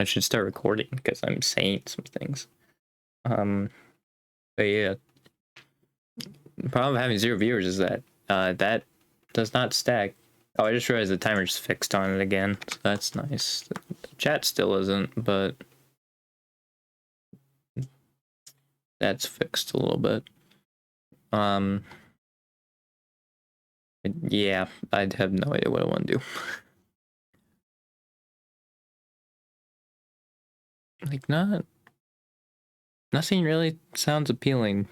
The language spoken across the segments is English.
I should start recording because I'm saying some things. But yeah, the problem of having 0 viewers is that that does not stack. Oh, I just realized the timer's fixed on it again, so that's nice. The chat still isn't, but that's fixed a little bit. Yeah, I have no idea what I want to do. Like, nothing really sounds appealing.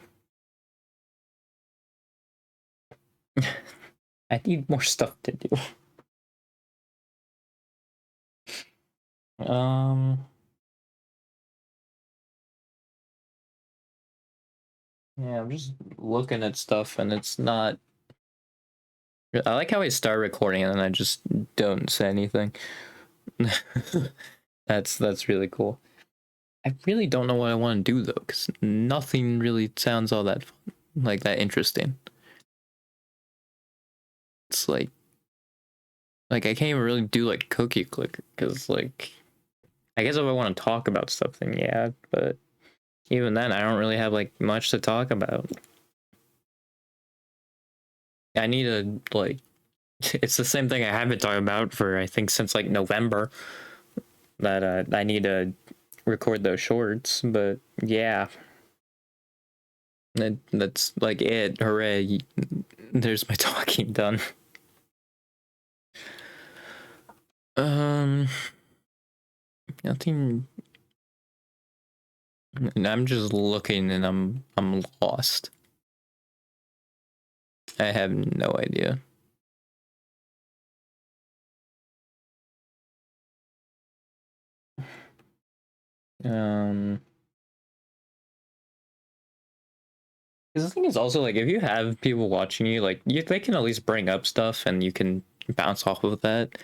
I need more stuff to do. Yeah, I'm just looking at stuff and it's not. I like how I start recording and then I just don't say anything. That's really cool. I really don't know what I want to do though, because nothing really sounds all that fun, like that interesting. It's like I can't even really do like Cookie Clicker because like I guess if I want to talk about stuff then yeah, but even then I don't really have like much to talk about. I need to like it's the same thing I have been talking about for I think since like November that I need to record those shorts, but yeah. That's like it. Hooray. There's my talking done. Nothing. I'm just looking and I'm lost. I have no idea. Because the thing is also like if you have people watching you, like they can at least bring up stuff and you can bounce off of that.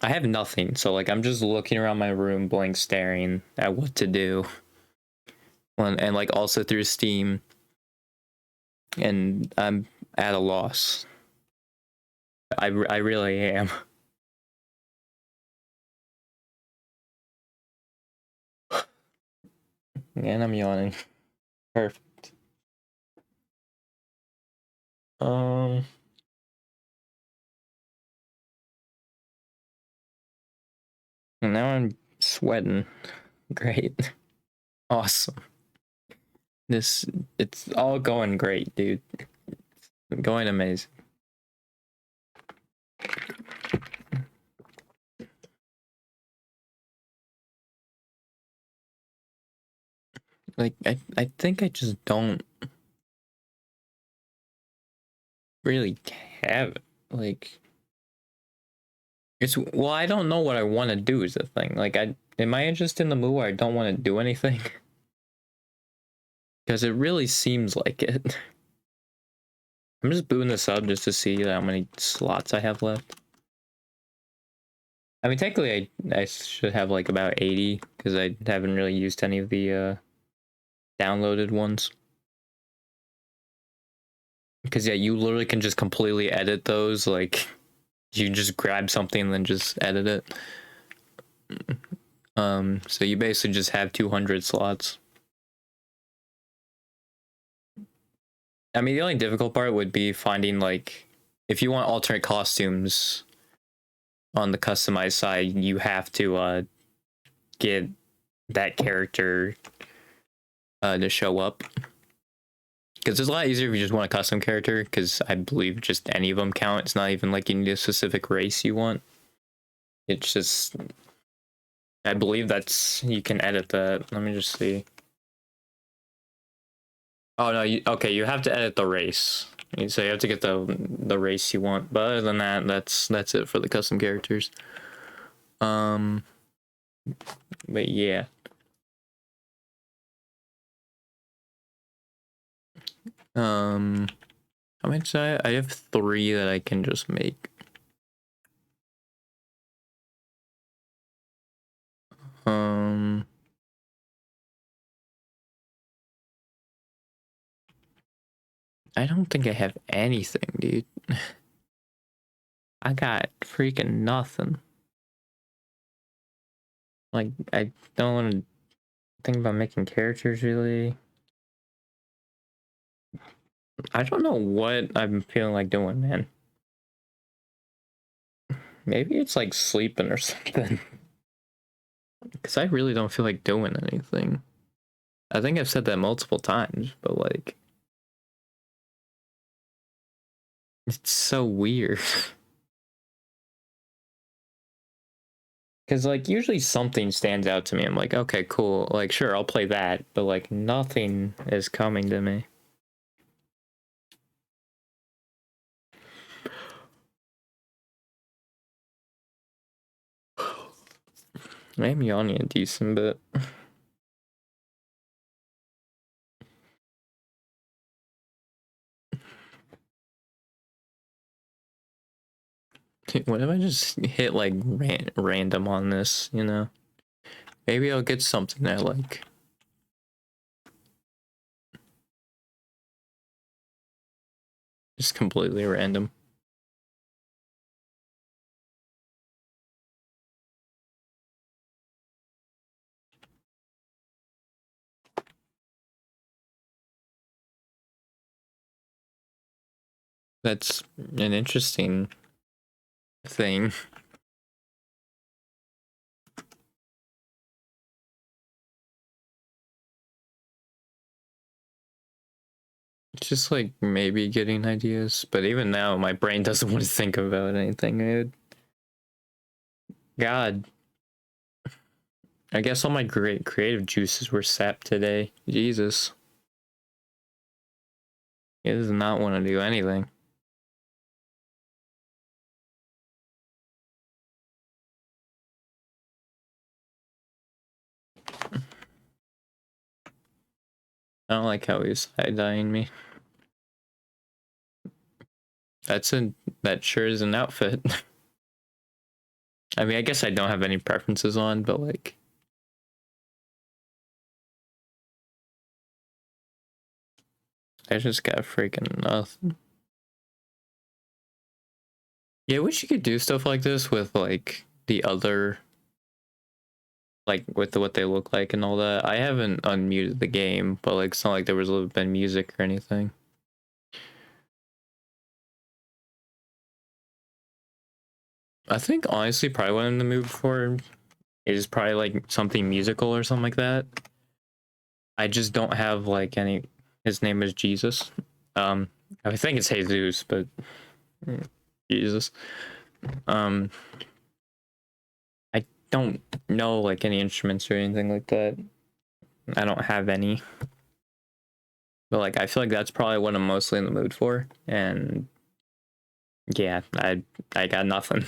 I have nothing, so like I'm just looking around my room, blank staring at what to do. And like also through Steam, and I'm at a loss. I really am. And I'm yawning. Perfect. Now I'm sweating. Great. Awesome. It's all going great, dude. Going amazing. Like I think I just don't really have it. Like well, I don't know what I want to do is the thing. Like am I just in the mood where I don't want to do anything? Because it really seems like it. I'm just booting this up just to see how many slots I have left. I mean, technically, I should have like about 80 because I haven't really used any of the downloaded ones. Because yeah, you literally can just completely edit those. Like, you just grab something and then just edit it. So you basically just have 200 slots. I mean, the only difficult part would be finding like if you want alternate costumes on the customized side, you have to get that character to show up. Because it's a lot easier if you just want a custom character, because I believe just any of them count. It's not even like you need a specific race you want. It's just... I believe that's... You can edit that. Let me just see. Oh, no. Okay, you have to edit the race. So you have to get the race you want. But other than that, that's it for the custom characters. But yeah. How much I have 3 that I can just make. I don't think I have anything, dude. I got freaking nothing. Like, I don't want to think about making characters really. I don't know what I'm feeling like doing, man. Maybe it's like sleeping or something. Because I really don't feel like doing anything. I think I've said that multiple times, but like, it's so weird. Because like, usually something stands out to me. I'm like, okay, cool. Like, sure, I'll play that, but like, nothing is coming to me. I'm yawning a decent bit. What if I just hit like random on this, you know? Maybe I'll get something I like. Just completely random. That's an interesting thing. It's just like maybe getting ideas, but even now my brain doesn't want to think about anything, dude. God. I guess all my great creative juices were sapped today. Jesus. He does not want to do anything. I don't like how he's side-eyeing me. That sure is an outfit. I mean, I guess I don't have any preferences on, but like, I just got freaking nothing. Yeah, I wish you could do stuff like this with like the other, like with what they look like and all that. I haven't unmuted the game, but like it's not like there was been music or anything. I think honestly, probably what I'm in the mood for is probably like something musical or something like that. I just don't have like any. His name is Jesus. I think it's Jesus, but Jesus. Um, I don't know like any instruments or anything like that. I don't have any. But like I feel like that's probably what I'm mostly in the mood for. And yeah, I got nothing.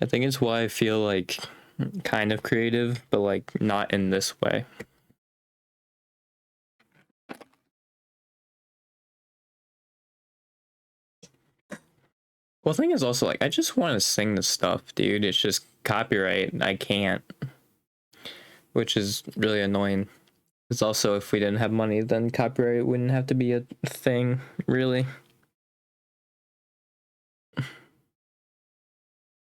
I think it's why I feel like kind of creative, but like not in this way. Well, the thing is also like I just want to sing the stuff, dude. It's just copyright. I can't, which is really annoying. It's also if we didn't have money, then copyright wouldn't have to be a thing, really.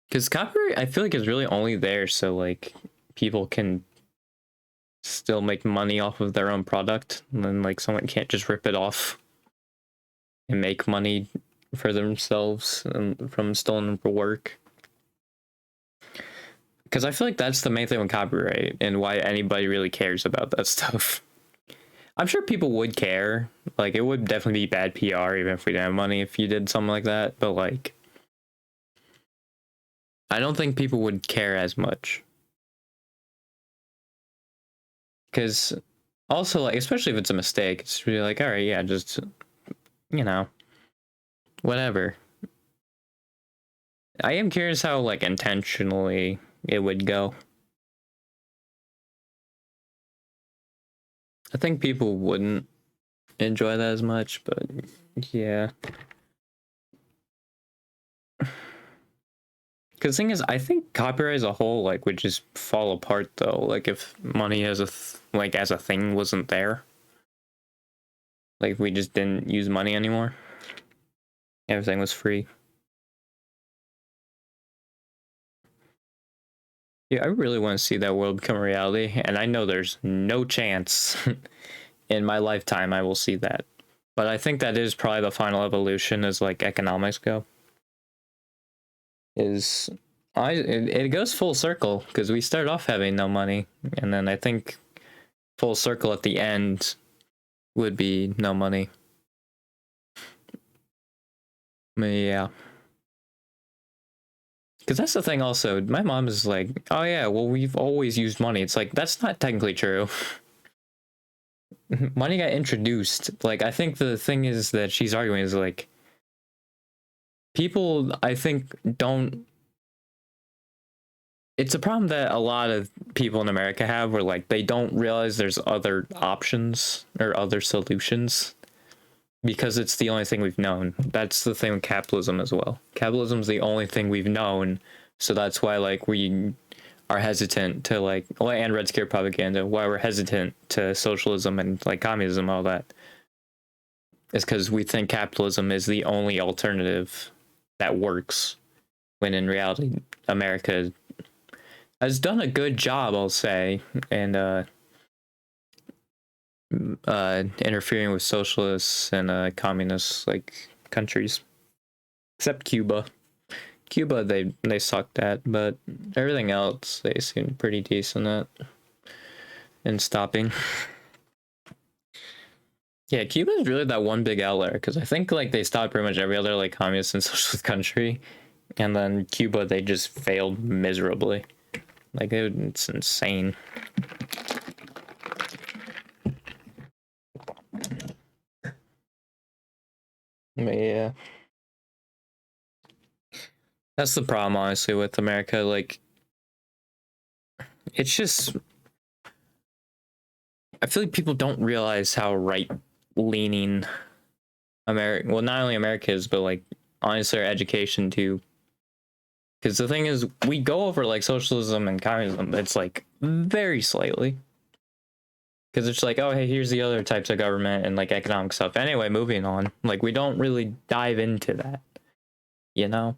Because copyright, I feel like is really only there so like people can still make money off of their own product, and then like someone can't just rip it off and make money for themselves and from stolen work. Because I feel like that's the main thing with copyright and why anybody really cares about that stuff. I'm sure people would care. Like, it would definitely be bad PR even if we didn't have money if you did something like that. But, like, I don't think people would care as much. Because also, like, especially if it's a mistake, it's really like, all right, yeah, just, you know, whatever. I am curious how, like, intentionally it would go. I think people wouldn't enjoy that as much, but yeah. Because the thing is, I think copyright as a whole like would just fall apart though. Like if money as a like as a thing wasn't there, like if we just didn't use money anymore, everything was free. Yeah, I really want to see that world become a reality, and I know there's no chance in my lifetime I will see that. But I think that is probably the final evolution as like economics go. Is it goes full circle because we start off having no money, and then I think full circle at the end would be no money. Yeah. Because that's the thing also. My mom is like, oh yeah, well, we've always used money. It's like, that's not technically true. Money got introduced. Like, I think the thing is that she's arguing is like, people, I think, don't. It's a problem that a lot of people in America have where, like, they don't realize there's other options or other solutions because it's the only thing we've known. That's the thing with capitalism as well. Capitalism's the only thing we've known. So that's why, like, we are hesitant to like, well, and Red Scare propaganda, why we're hesitant to socialism and like communism, all that, is because we think capitalism is the only alternative that works. When in reality, America has done a good job, I'll say, and interfering with socialists and communist like countries, except Cuba. Cuba, they sucked at, but everything else they seem pretty decent at in stopping. Yeah, Cuba is really that one big outlier because I think like they stopped pretty much every other like communist and socialist country, and then Cuba they just failed miserably. Like it's insane. But yeah, that's the problem honestly with America. Like, it's just I feel like people don't realize how right leaning America. Well, not only America is, but like honestly, our education too. Because the thing is, we go over like socialism and communism, but it's like very slightly. Because it's like, oh, hey, here's the other types of government and like economic stuff. Anyway, moving on. Like, we don't really dive into that, you know?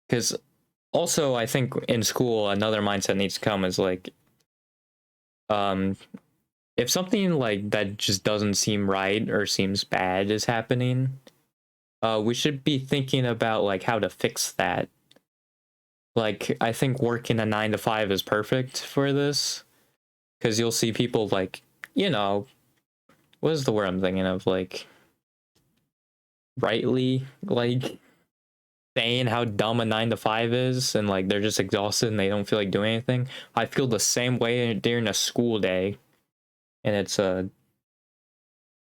Because also, I think in school, another mindset needs to come is like, um, if something like that just doesn't seem right or seems bad is happening, we should be thinking about like how to fix that. Like, I think working a 9 to 5 is perfect for this because you'll see people like, you know, what is the word I'm thinking of? Like, rightly, like, saying how dumb a 9 to 5 is and like they're just exhausted and they don't feel like doing anything. I feel the same way during a school day, and it's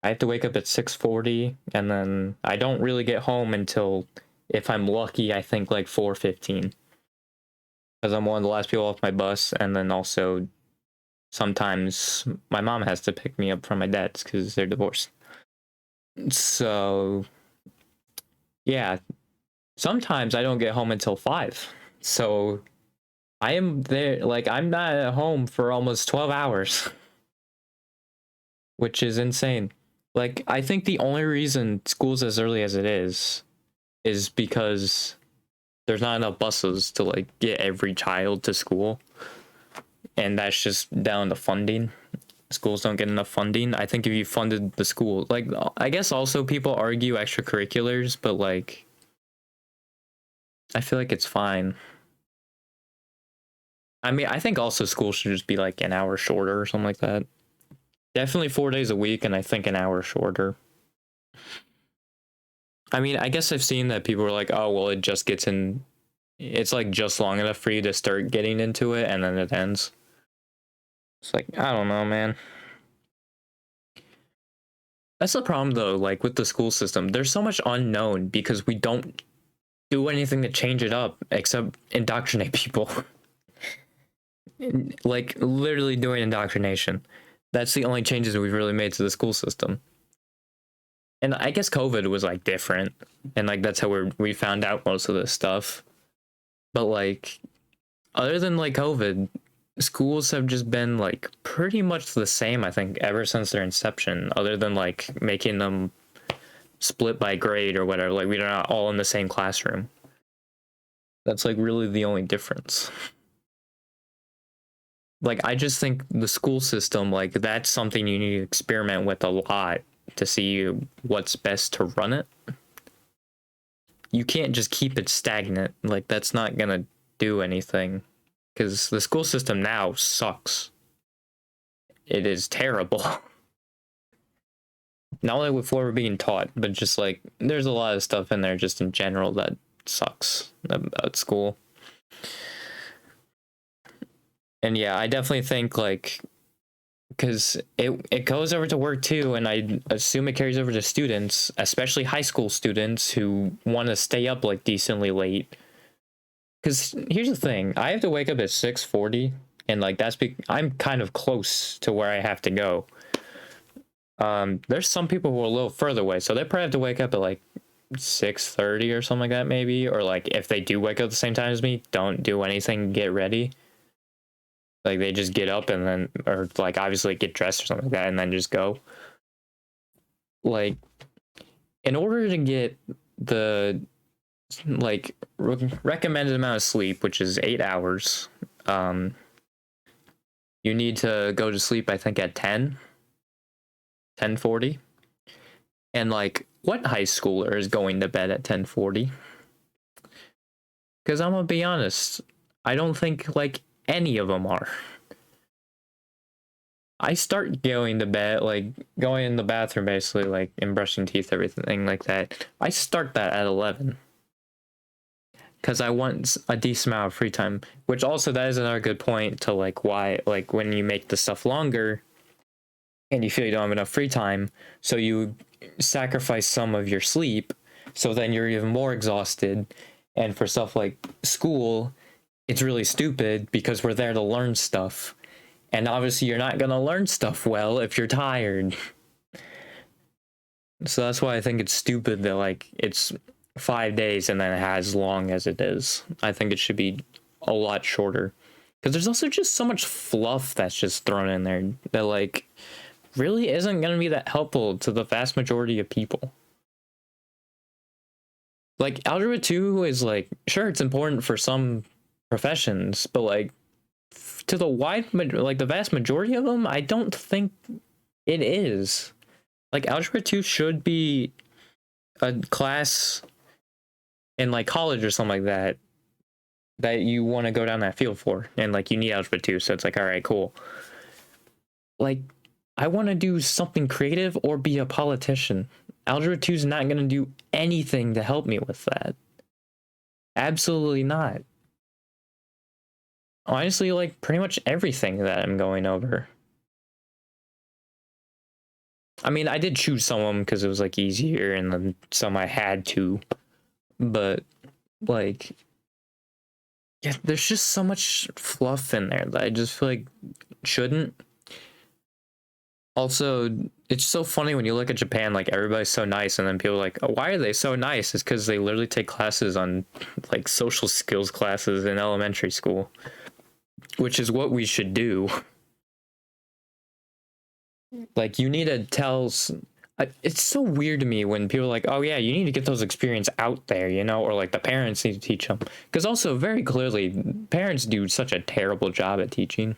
I have to wake up at 6:40 and then I don't really get home until, if I'm lucky, I think like 4:15 because I'm one of the last people off my bus, and then also sometimes my mom has to pick me up from my dad's because they're divorced. So yeah, sometimes I don't get home until 5. So I am there, like, I'm not at home for almost 12 hours, which is insane. Like, I think the only reason school's as early as it is because there's not enough buses to, like, get every child to school. And that's just down to funding. Schools don't get enough funding. I think if you funded the school, like, I guess also people argue extracurriculars, but, like, I feel like it's fine. I mean, I think also school should just be like an hour shorter or something like that. Definitely 4 days a week, and I think an hour shorter. I mean, I guess I've seen that people are like, oh, well, it just gets in. It's like just long enough for you to start getting into it, and then it ends. It's like, I don't know, man. That's the problem, though, like with the school system. There's so much unknown because we don't do anything to change it up except indoctrinate people. Like, literally doing indoctrination. That's the only changes we've really made to the school system. And I guess COVID was like different, and like that's how we found out most of this stuff. But like, other than like COVID, schools have just been like pretty much the same, I think, ever since their inception, other than like making them split by grade or whatever. Like, we're not all in the same classroom. That's like really the only difference. Like, I just think the school system, like, that's something you need to experiment with a lot to see what's best to run it. You can't just keep it stagnant. Like, that's not gonna do anything. Because the school system now sucks. It is terrible. Not only with what we're being taught, but just like, there's a lot of stuff in there just in general that sucks about school. And yeah, I definitely think like, because it goes over to work too, and I assume it carries over to students, especially high school students who want to stay up like decently late. Because here's the thing, I have to wake up at 6:40, and like I'm kind of close to where I have to go. There's some people who are a little further away, so they probably have to wake up at like 6:30 or something like that, maybe. Or like if they do wake up at the same time as me, don't do anything, get ready. Like they just get up and then, or like obviously get dressed or something like that, and then just go. Like, in order to get the like recommended amount of sleep, which is 8 hours, you need to go to sleep, I think, at 10:40. And like, what high schooler is going to bed at 10:40? Because I'm gonna be honest, I don't think like any of them are. I start going to bed, like going in the bathroom basically, like, and brushing teeth, everything like that. I start that at 11. Because I want a decent amount of free time. Which also, that is another good point to like why, like, when you make the stuff longer and you feel you don't have enough free time, so you sacrifice some of your sleep, so then you're even more exhausted. And for stuff like school, it's really stupid because we're there to learn stuff. And obviously you're not going to learn stuff well if you're tired. So that's why I think it's stupid that like it's 5 days and then as long as it is. I think it should be a lot shorter. Because there's also just so much fluff that's just thrown in there that like really isn't going to be that helpful to the vast majority of people. Like Algebra 2 is like, sure, it's important for some professions, but like to the like the vast majority of them, I don't think it is. Like Algebra 2 should be a class in like college or something like that you want to go down that field for, and like you need Algebra 2, so it's like, all right, cool. Like I want to do something creative or be a politician. Algebra 2 is not going to do anything to help me with that. Absolutely not. Honestly, like pretty much everything that I'm going over. I mean, I did choose some of them because it was like easier, and then some I had to. But like, yeah, there's just so much fluff in there that I just feel like shouldn't. Also, it's so funny when you look at Japan, like everybody's so nice, and then people are like, oh, why are they so nice? It's because they literally take classes on like social skills classes in elementary school, which is what we should do. Like you need to tell. It's so weird to me when people are like, oh yeah, you need to get those experience out there, you know, or like the parents need to teach them. Because also very clearly, parents do such a terrible job at teaching.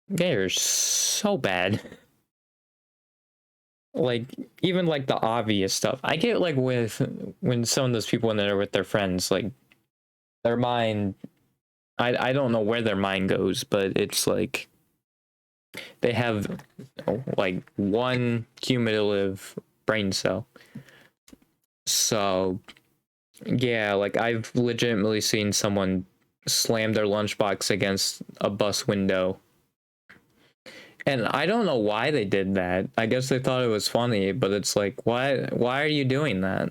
They're so bad. Like even like the obvious stuff. I get like with when some of those people when they're with their friends, like their mind, I don't know where their mind goes, but it's like they have like one cumulative brain cell. So yeah, like I've legitimately seen someone slam their lunchbox against a bus window. And I don't know why they did that. I guess they thought it was funny, but it's like, why are you doing that?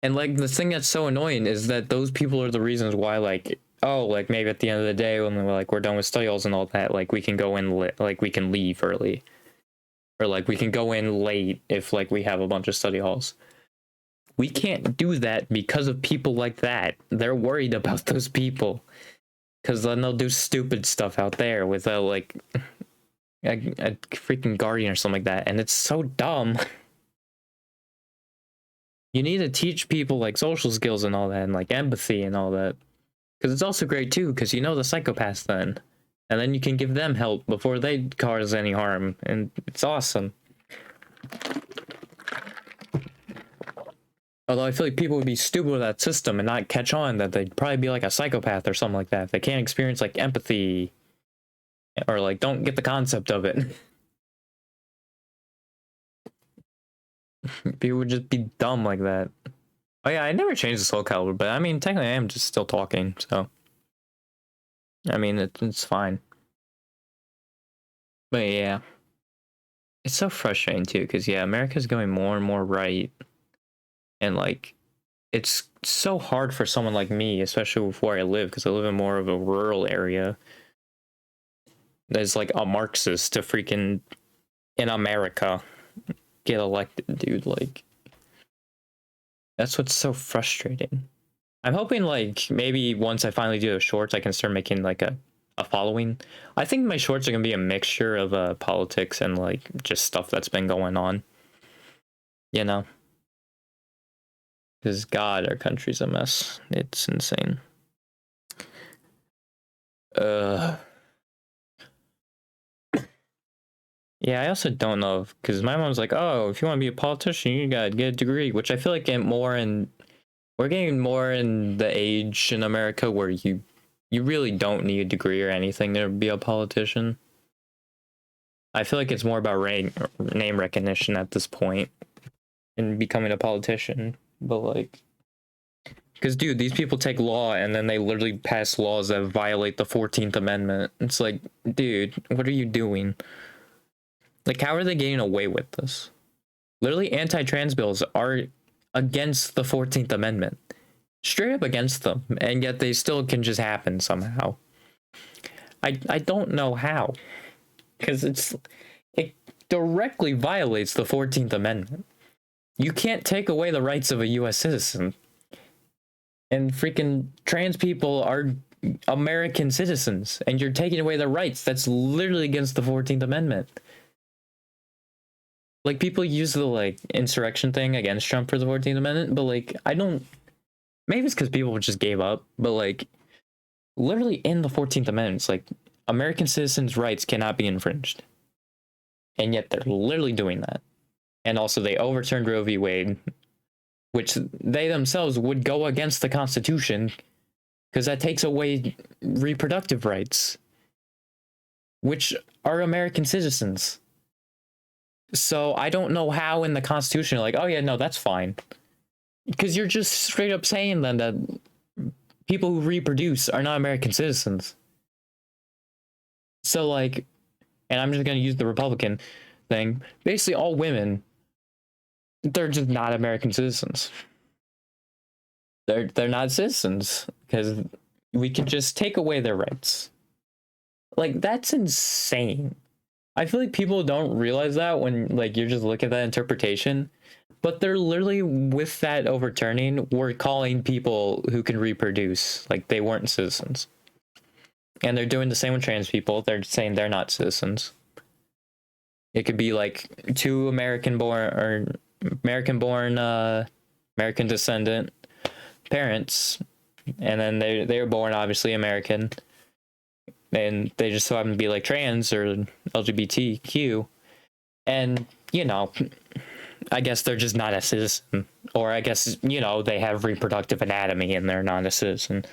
And like the thing that's so annoying is that those people are the reasons why, like, oh, like maybe at the end of the day when we're done with study halls and all that, like we can go in like we can leave early, or like we can go in late if like we have a bunch of study halls. We can't do that because of people like that. They're worried about those people because then they'll do stupid stuff out there with like a freaking guardian or something like that, and it's so dumb. You need to teach people like social skills and all that, and like empathy and all that. Because it's also great too, because you know the psychopaths then. And then you can give them help before they cause any harm. And it's awesome. Although I feel like people would be stupid with that system and not catch on that they'd probably be like a psychopath or something like that. They can't experience like empathy or like don't get the concept of it. People would just be dumb like that. Oh yeah, I never changed the Soul Calibur, but I mean technically I am just still talking, so I mean it's fine. But yeah. It's so frustrating too, because yeah, America's going more and more right. And like it's so hard for someone like me, especially with where I live, because I live in more of a rural area. There's like a Marxist to freaking in America get elected, dude. Like that's what's so frustrating. I'm hoping like maybe once I finally do those shorts, I can start making like a following. I think my shorts are gonna be a mixture of politics and like just stuff that's been going on. You know? Because God, our country's a mess. It's insane. Yeah, I also don't know because my mom's like, oh, if you want to be a politician, you gotta get a degree, which I feel like we're getting more in the age in America where you really don't need a degree or anything to be a politician. I feel like it's more about name recognition at this point and becoming a politician. But like, because dude, these people take law and then they literally pass laws that violate the 14th Amendment. It's like, dude, what are you doing? Like, how are they getting away with this? Literally, anti-trans bills are against the 14th Amendment. Straight up against them, and yet they still can just happen somehow. I don't know how. Because it directly violates the 14th Amendment. You can't take away the rights of a US citizen. And freaking trans people are American citizens, and you're taking away their rights. That's literally against the 14th Amendment. Like, people use the, like, insurrection thing against Trump for the 14th Amendment, but, like, I don't... Maybe it's because people just gave up, but, like, literally in the 14th Amendment, it's like, American citizens' rights cannot be infringed. And yet they're literally doing that. And also, they overturned Roe v. Wade, which they themselves would go against the Constitution, because that takes away reproductive rights, which are American citizens. So I don't know how in the Constitution, like, oh yeah, no, that's fine. Because you're just straight up saying then that people who reproduce are not American citizens. So like, and I'm just going to use the Republican thing, basically all women, they're just not American citizens. They're not citizens because we can just take away their rights. Like, that's insane. I feel like people don't realize that when like you're just looking at that interpretation, but they're literally with that overturning, we're calling people who can reproduce like they weren't citizens. And they're doing the same with trans people. They're saying they're not citizens. It could be like two American born American descendant parents, and then they were born obviously American, and they just so happen to be like trans or LGBTQ, and you know, I guess they're just not a citizen, or I guess, you know, they have reproductive anatomy and they're not a citizen,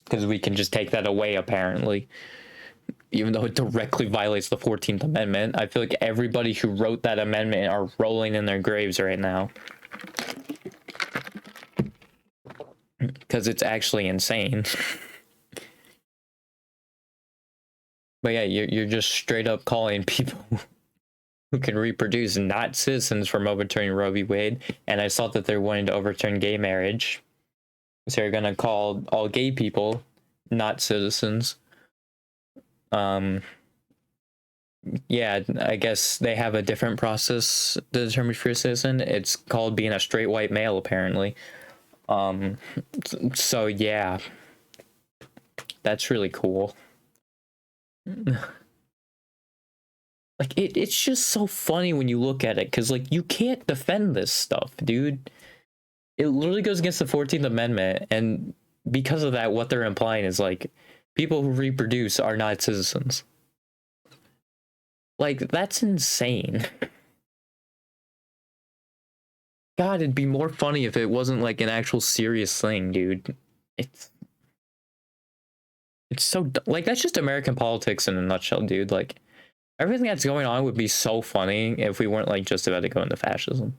because we can just take that away apparently, even though it directly violates the 14th Amendment. I feel like everybody who wrote that amendment are rolling in their graves right now, because it's actually insane. But yeah, you're just straight up calling people who can reproduce not citizens from overturning Roe v. Wade. And I saw that they're wanting to overturn gay marriage, so they're gonna call all gay people not citizens. Yeah, I guess they have a different process to determine if you're a citizen. It's called being a straight white male, apparently. So yeah, that's really cool. Like, it's just so funny when you look at it, because like you can't defend this stuff, dude. It literally goes against the 14th Amendment, and because of that, what they're implying is like people who reproduce are not citizens. Like, that's insane. God, it'd be more funny if it wasn't like an actual serious thing, dude. It's so like that's just American politics in a nutshell, dude. Like everything that's going on would be so funny if we weren't like just about to go into fascism.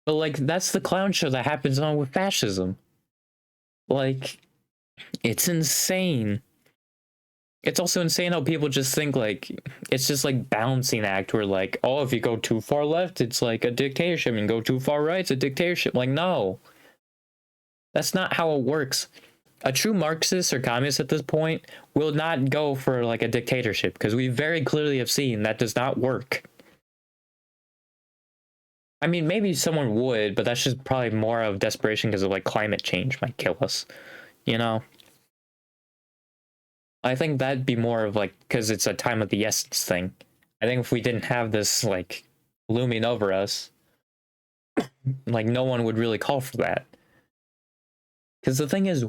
But like that's the clown show that happens on with fascism. Like it's insane. It's also insane how people just think like it's just like balancing act where like, oh, if you go too far left, it's like a dictatorship, and go too far right, it's a dictatorship. Like, no. That's not how it works. A true Marxist or communist at this point will not go for like a dictatorship because we very clearly have seen that does not work. I mean, maybe someone would, but that's just probably more of desperation because of like climate change might kill us, you know? I think that'd be more of like because it's a time of the essence thing. I think if we didn't have this like looming over us, like no one would really call for that. Because the thing is,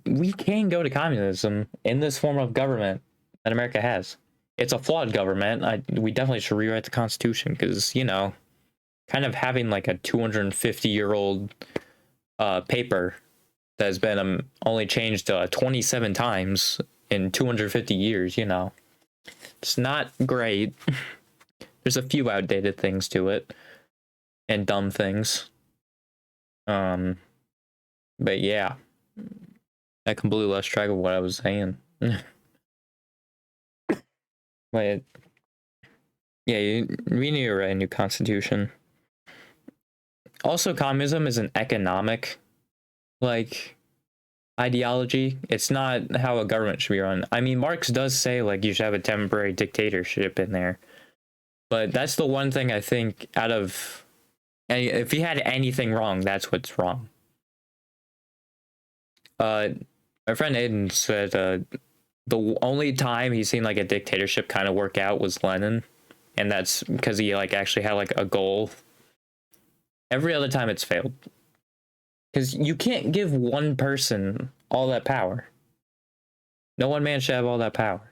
we can go to communism in this form of government that America has. It's a flawed government. We definitely should rewrite the Constitution because, you know, kind of having like a 250-year-old paper that has been only changed 27 times in 250 years, you know, it's not great. There's a few outdated things to it and dumb things. But yeah, I completely lost track of what I was saying. But yeah, we need to write a new constitution. Also, communism is an economic, like, ideology. It's not how a government should be run. I mean, Marx does say, like, you should have a temporary dictatorship in there. But that's the one thing I think out of... If he had anything wrong, that's what's wrong. My friend Aiden said the only time he's seen, like, a dictatorship kind of work out was Lenin. And that's because he, like, actually had, like, a goal. Every other time it's failed. Because you can't give one person all that power. No one man should have all that power.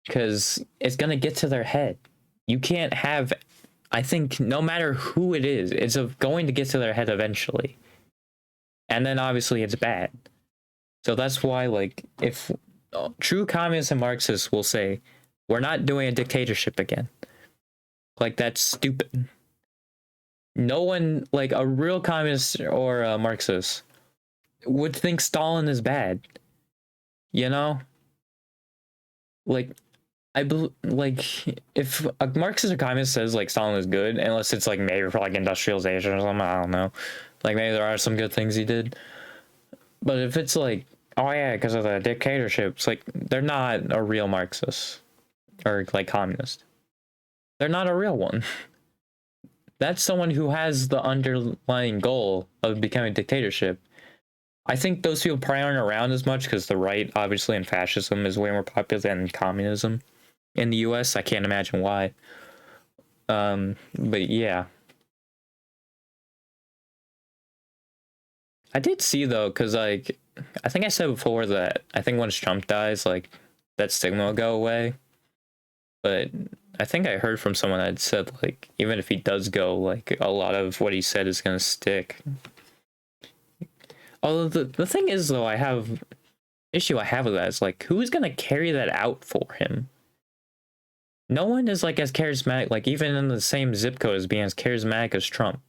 Because it's going to get to their head. You can't have... I think no matter who it is, it's going to get to their head eventually. And then obviously it's bad. So that's why, like, if true communists and Marxists will say, we're not doing a dictatorship again. Like, that's stupid. No one, like a real communist or a Marxist, would think Stalin is bad. You know? Like, if a Marxist or communist says like Stalin is good, unless it's like maybe for like industrialization or something, I don't know. Like maybe there are some good things he did. But if it's like, oh yeah, because of the dictatorships, like they're not a real Marxist or like communist. They're not a real one. That's someone who has the underlying goal of becoming a dictatorship. I think those people probably aren't around as much because the right, obviously, and fascism is way more popular than communism in the US. I can't imagine why. But yeah. I did see, though, because, like, I think I said before that I think once Trump dies, like, that stigma will go away. But I think I heard from someone that said, like, even if he does go, like, a lot of what he said is going to stick. Although the thing is, though, I have with that is, like, who's going to carry that out for him? No one is, like, as charismatic, like, even in the same zip code as being as charismatic as Trump.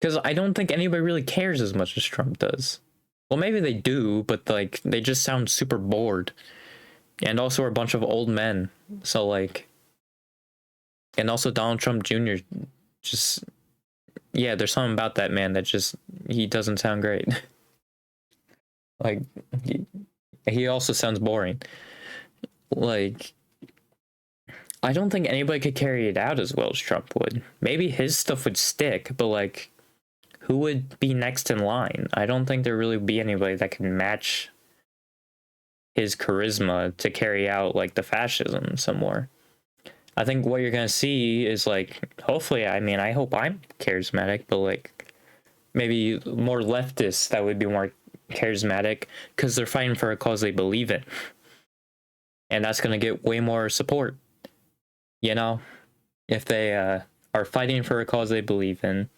Because I don't think anybody really cares as much as Trump does. Well, maybe they do, but, like, they just sound super bored. And also are a bunch of old men. So, like... And also Donald Trump Jr. just... Yeah, there's something about that man that just... He doesn't sound great. Like, he also sounds boring. Like... I don't think anybody could carry it out as well as Trump would. Maybe his stuff would stick, but, like... Who would be next in line? I don't think there really would be anybody that can match his charisma to carry out, like, the fascism some more. I think what you're gonna see is like, hopefully, I mean, I hope I'm charismatic, but like maybe more leftists that would be more charismatic because they're fighting for a cause they believe in, and that's gonna get way more support. You know, if they are fighting for a cause they believe in,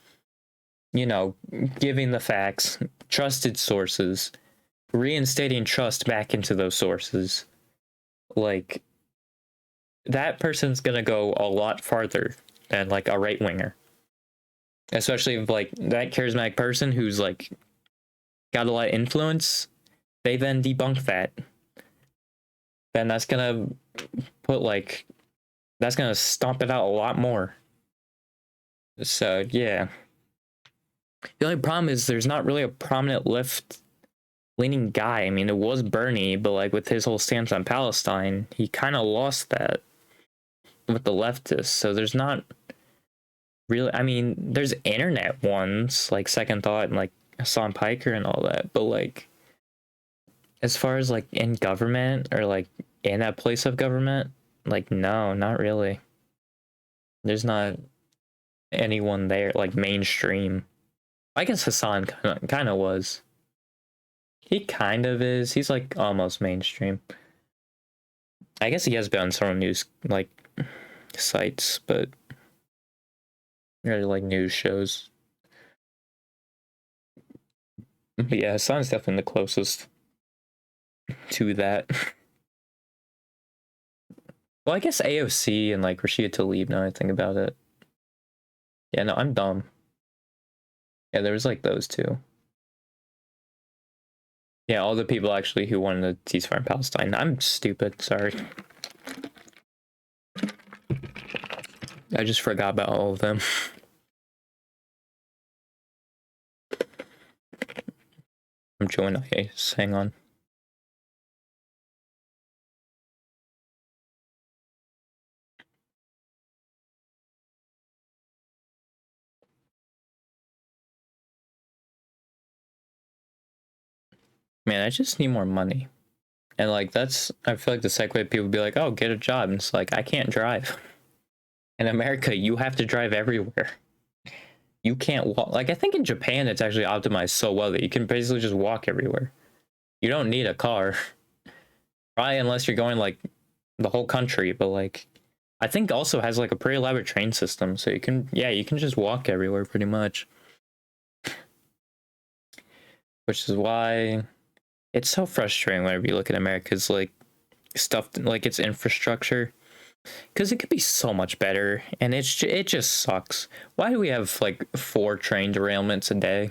you know, giving the facts, trusted sources, reinstating trust back into those sources, like that person's gonna go a lot farther than like a right winger, especially if like that charismatic person who's like got a lot of influence, they then debunk that. Then that's gonna put like that's gonna stomp it out a lot more. So yeah. The only problem is there's not really a prominent left leaning guy. I mean, it was Bernie, but like with his whole stance on Palestine, he kind of lost that with the leftists. So there's not really, I mean, there's internet ones like Second Thought and like Hassan Piker and all that, but like as far as like in government or like in that place of government, like no, not really. There's not anyone there like mainstream. I guess Hassan kind of was. He kind of is. He's like almost mainstream. I guess he has been on some news like sites, but really like news shows. But yeah, Hassan's definitely the closest to that. Well, I guess AOC and like Rashida Tlaib, now I think about it. Yeah, no, I'm dumb. Yeah, there was like those two. Yeah, all the people actually who wanted a ceasefire in Palestine. I'm stupid, sorry. I just forgot about all of them. I'm joining IAS, hang on. Man, I just need more money. And like that's I feel like the segue people be like, oh, get a job. And it's like I can't drive. In America, you have to drive everywhere. You can't walk. Like I think in Japan it's actually optimized so well that you can basically just walk everywhere. You don't need a car. Probably unless you're going like the whole country, but like I think also has like a pretty elaborate train system, so you can you can just walk everywhere pretty much. Which is why it's so frustrating whenever you look at America's like stuff like its infrastructure, because it could be so much better, and it just sucks. Why do we have like 4 train derailments a day?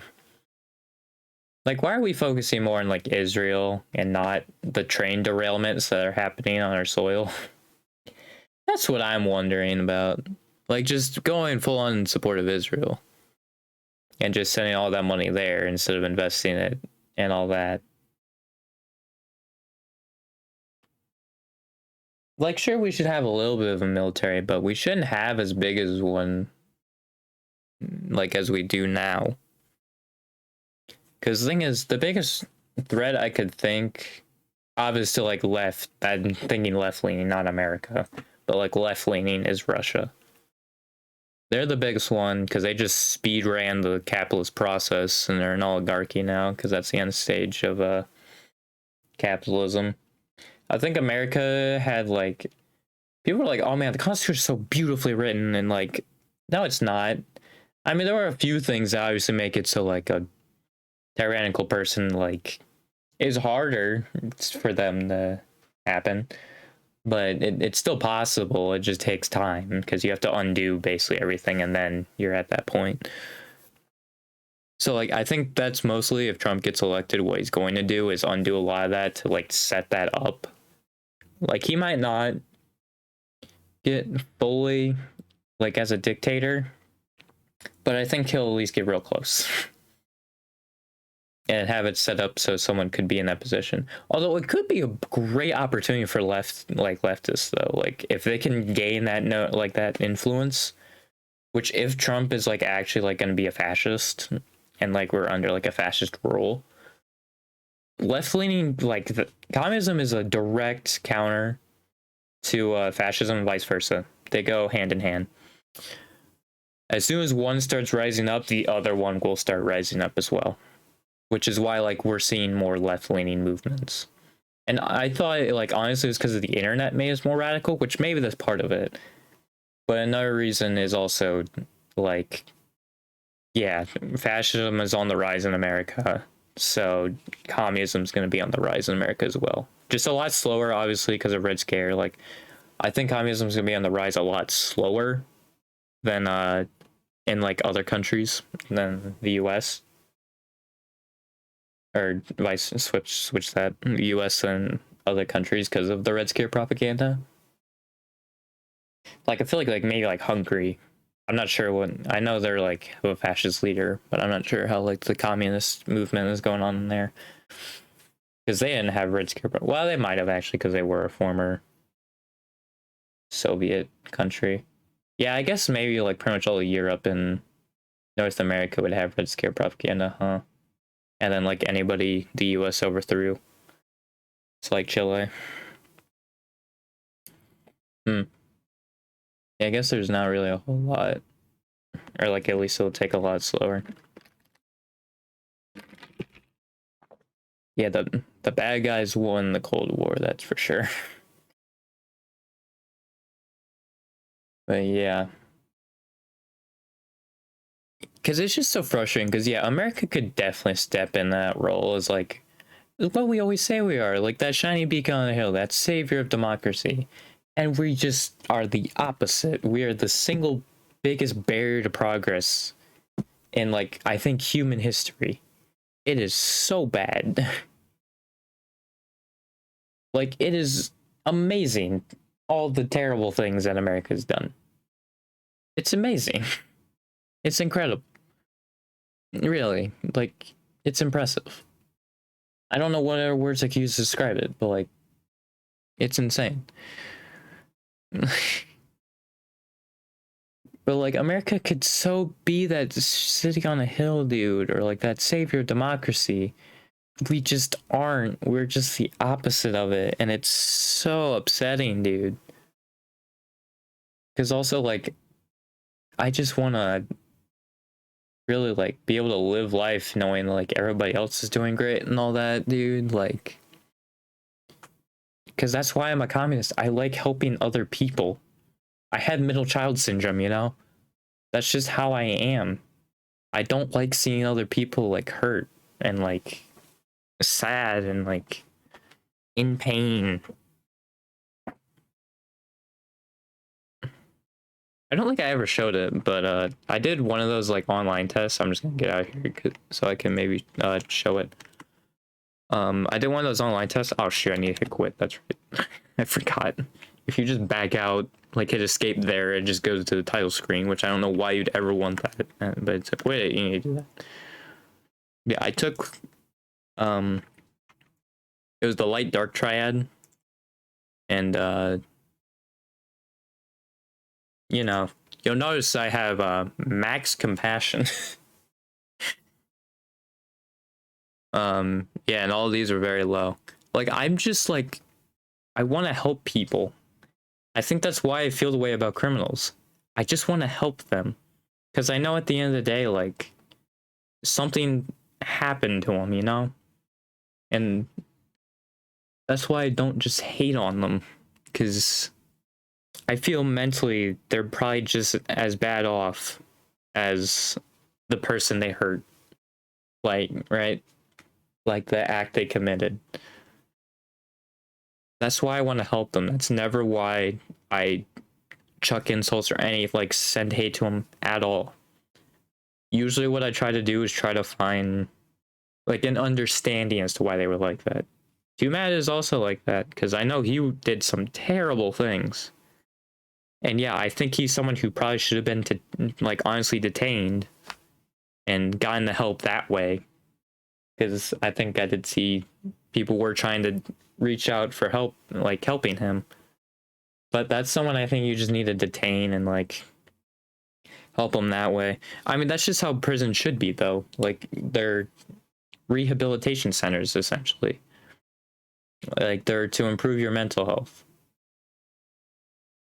Like, why are we focusing more on like Israel and not the train derailments that are happening on our soil? That's what I'm wondering about. Like, just going full on in support of Israel and just sending all that money there instead of investing it and all that. Like, sure, we should have a little bit of a military, but we shouldn't have as big as one, like, as we do now. Because the thing is, the biggest threat I could think of is to, like, left. I'm thinking left-leaning, not America. But, like, left-leaning is Russia. They're the biggest one because they just speed ran the capitalist process and they're an oligarchy now because that's the end stage of capitalism. I think America had like people were like, "Oh man, the Constitution is so beautifully written," and like, no, it's not. I mean, there were a few things that obviously make it so like a tyrannical person like is harder for them to happen, but it's still possible. It just takes time because you have to undo basically everything, and then you're at that point. So like, I think that's mostly if Trump gets elected, what he's going to do is undo a lot of that to like set that up. Like he might not get fully like as a dictator, but I think he'll at least get real close and have it set up so someone could be in that position. Although it could be a great opportunity for leftists though, like if they can gain that like that influence, which if Trump is like actually like going to be a fascist and like we're under like a fascist rule, left-leaning like communism is a direct counter to fascism and vice versa. they go hand in hand. As soon as one starts rising up, the other one will start rising up as well, which is why like we're seeing more left-leaning movements. And I thought like honestly it's because of the internet made us more radical, which maybe that's part of it. But another reason is also like, yeah, fascism is on the rise in America, so communism is going to be on the rise in America as well. Just a lot slower, obviously, because of Red Scare. Like, I think communism is going to be on the rise a lot slower than in like other countries than the U.S. Or vice switch that U.S. and other countries because of the Red Scare propaganda. Like I feel like maybe like Hungary. I'm not sure what, I know they're like have a fascist leader, but I'm not sure how like the communist movement is going on in there. Because they didn't have Red Scare. Well, they might have actually because they were a former Soviet country. Yeah, I guess maybe like pretty much all of Europe and North America would have Red Scare propaganda, huh? And then like anybody the US overthrew. It's like Chile. Yeah, I guess there's not really a whole lot. Or like at least it'll take a lot slower. Yeah, the bad guys won the Cold War, that's for sure. But yeah. Because it's just so frustrating, because yeah, America could definitely step in that role as like what we always say we are, like that shiny beacon on the hill, that savior of democracy. And we just are the opposite. We are the single biggest barrier to progress in like I think human history. It is so bad. Like it is amazing all the terrible things that America's done. It's amazing. It's incredible. Really, like it's impressive. I don't know what other words I could use to describe it, but like it's insane. But like America could so be that city on a hill, dude, or like that savior of democracy. We just aren't. We're just the opposite of it, and it's so upsetting, dude. Because also like I just want to really like be able to live life knowing like everybody else is doing great and all that, dude. Like, because that's why I'm a communist. I like helping other people. I had middle child syndrome, you know? That's just how I am. I don't like seeing other people like hurt and like sad and like in pain. I don't think I ever showed it, but I did one of those like online tests. I'm just gonna get out of here so I can maybe show it. I did one of those online tests. Oh shit, I need to hit quit. That's right. I forgot. If you just back out, like hit escape there, it just goes to the title screen, which I don't know why you'd ever want that. But it's like, wait, you need to do that. Yeah, I took it was the light dark triad. And you know, you'll notice I have max compassion. Yeah, and all of these are very low. Like I'm just like I want to help people. I think that's why I feel the way about criminals. I just want to help them because I know at the end of the day like something happened to them, you know? And that's why I don't just hate on them, because I feel mentally they're probably just as bad off as the person they hurt. Like, right? Like the act they committed. That's why I want to help them. That's never why I chuck insults or any, like, send hate to them at all. Usually what I try to do is try to find, like, an understanding as to why they were like that. Matt is also like that, because I know he did some terrible things. And yeah, I think he's someone who probably should have been, like, honestly detained and gotten the help that way. Because I think I did see people were trying to reach out for help, like helping him. But that's someone I think you just need to detain and like help them that way. I mean, that's just how prison should be, though. Like they're rehabilitation centers, essentially. Like they're to improve your mental health.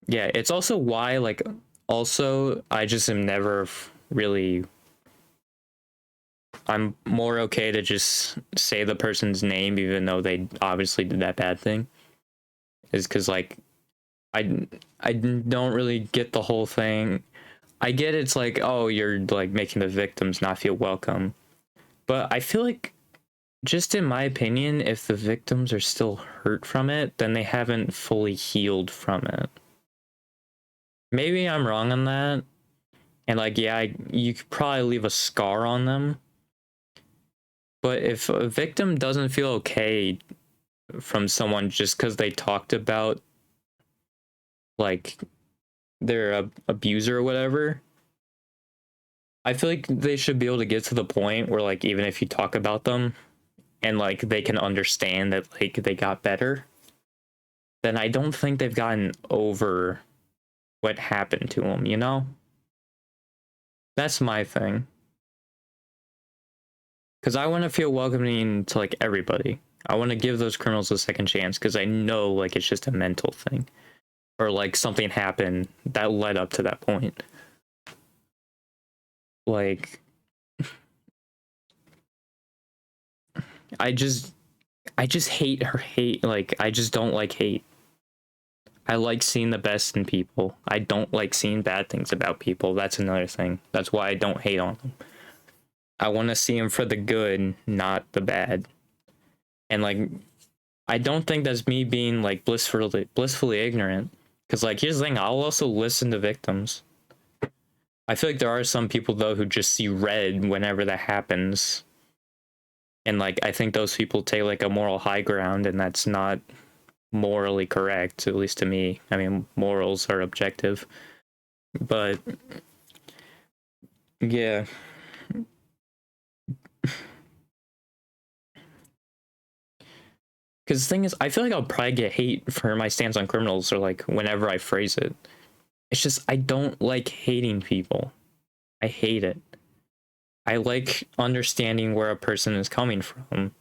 Yeah, it's also why, like, also I just am never really. I'm more okay to just say the person's name even though they obviously did that bad thing. Is because like I don't really get the whole thing. I get it's like, oh, you're like making the victims not feel welcome, but I feel like, just in my opinion, if the victims are still hurt from it, then they haven't fully healed from it. Maybe I'm wrong on that. And like, yeah, you could probably leave a scar on them. But if a victim doesn't feel okay from someone just because they talked about like their abuser or whatever, I feel like they should be able to get to the point where like even if you talk about them and like they can understand that like they got better, then I don't think they've gotten over what happened to them, you know? That's my thing. Because I want to feel welcoming to like everybody. I want to give those criminals a second chance because I know like it's just a mental thing or like something happened that led up to that point. Like, I just hate her hate. Like, I just don't like hate. I like seeing the best in people. I don't like seeing bad things about people. That's another thing. That's why I don't hate on them. I want to see them for the good, not the bad. And like, I don't think that's me being like blissfully ignorant. Because like, here's the thing: I'll also listen to victims. I feel like there are some people though who just see red whenever that happens, and like I think those people take like a moral high ground, and that's not morally correct, at least to me. I mean, morals are objective, but yeah. Because the thing is, I feel like I'll probably get hate for my stance on criminals or like whenever I phrase it. It's just I don't like hating people. I hate it. I like understanding where a person is coming from.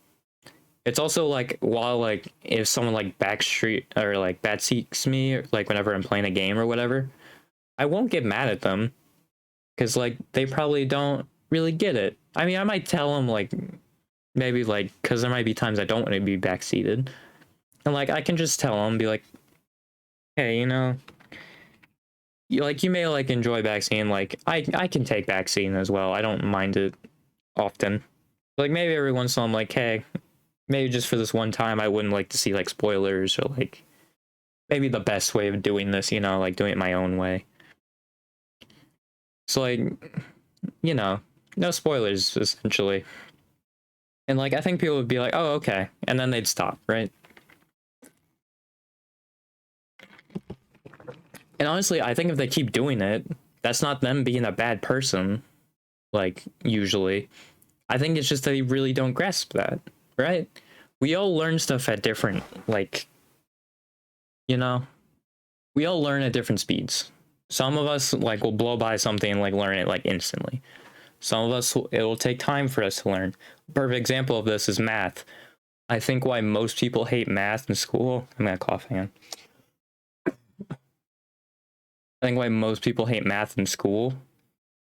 It's also like, while like if someone like backstreet or like bad seeks me, like whenever I'm playing a game or whatever, I won't get mad at them because like they probably don't really get it. I mean, I might tell them like maybe like because there might be times I don't want to be backseated, and like I can just tell them, be like, hey, you know, you may like enjoy backseating. Like I can take backseating as well. I don't mind it often. Like maybe every once in a while, I'm like, hey, maybe just for this one time, I wouldn't like to see like spoilers or like maybe the best way of doing this, you know, like doing it my own way. So like, you know, no spoilers essentially. And like I think people would be like, "Oh, okay." And then they'd stop, right? And honestly, I think if they keep doing it, that's not them being a bad person, like usually. I think it's just they really don't grasp that, right? We all learn stuff at different like, you know, we all learn at different speeds. Some of us like will blow by something and like learn it like instantly. Some of us, it will take time for us to learn. Perfect example of this is math. I think why most people hate math in school. I'm gonna cough again. I think why most people hate math in school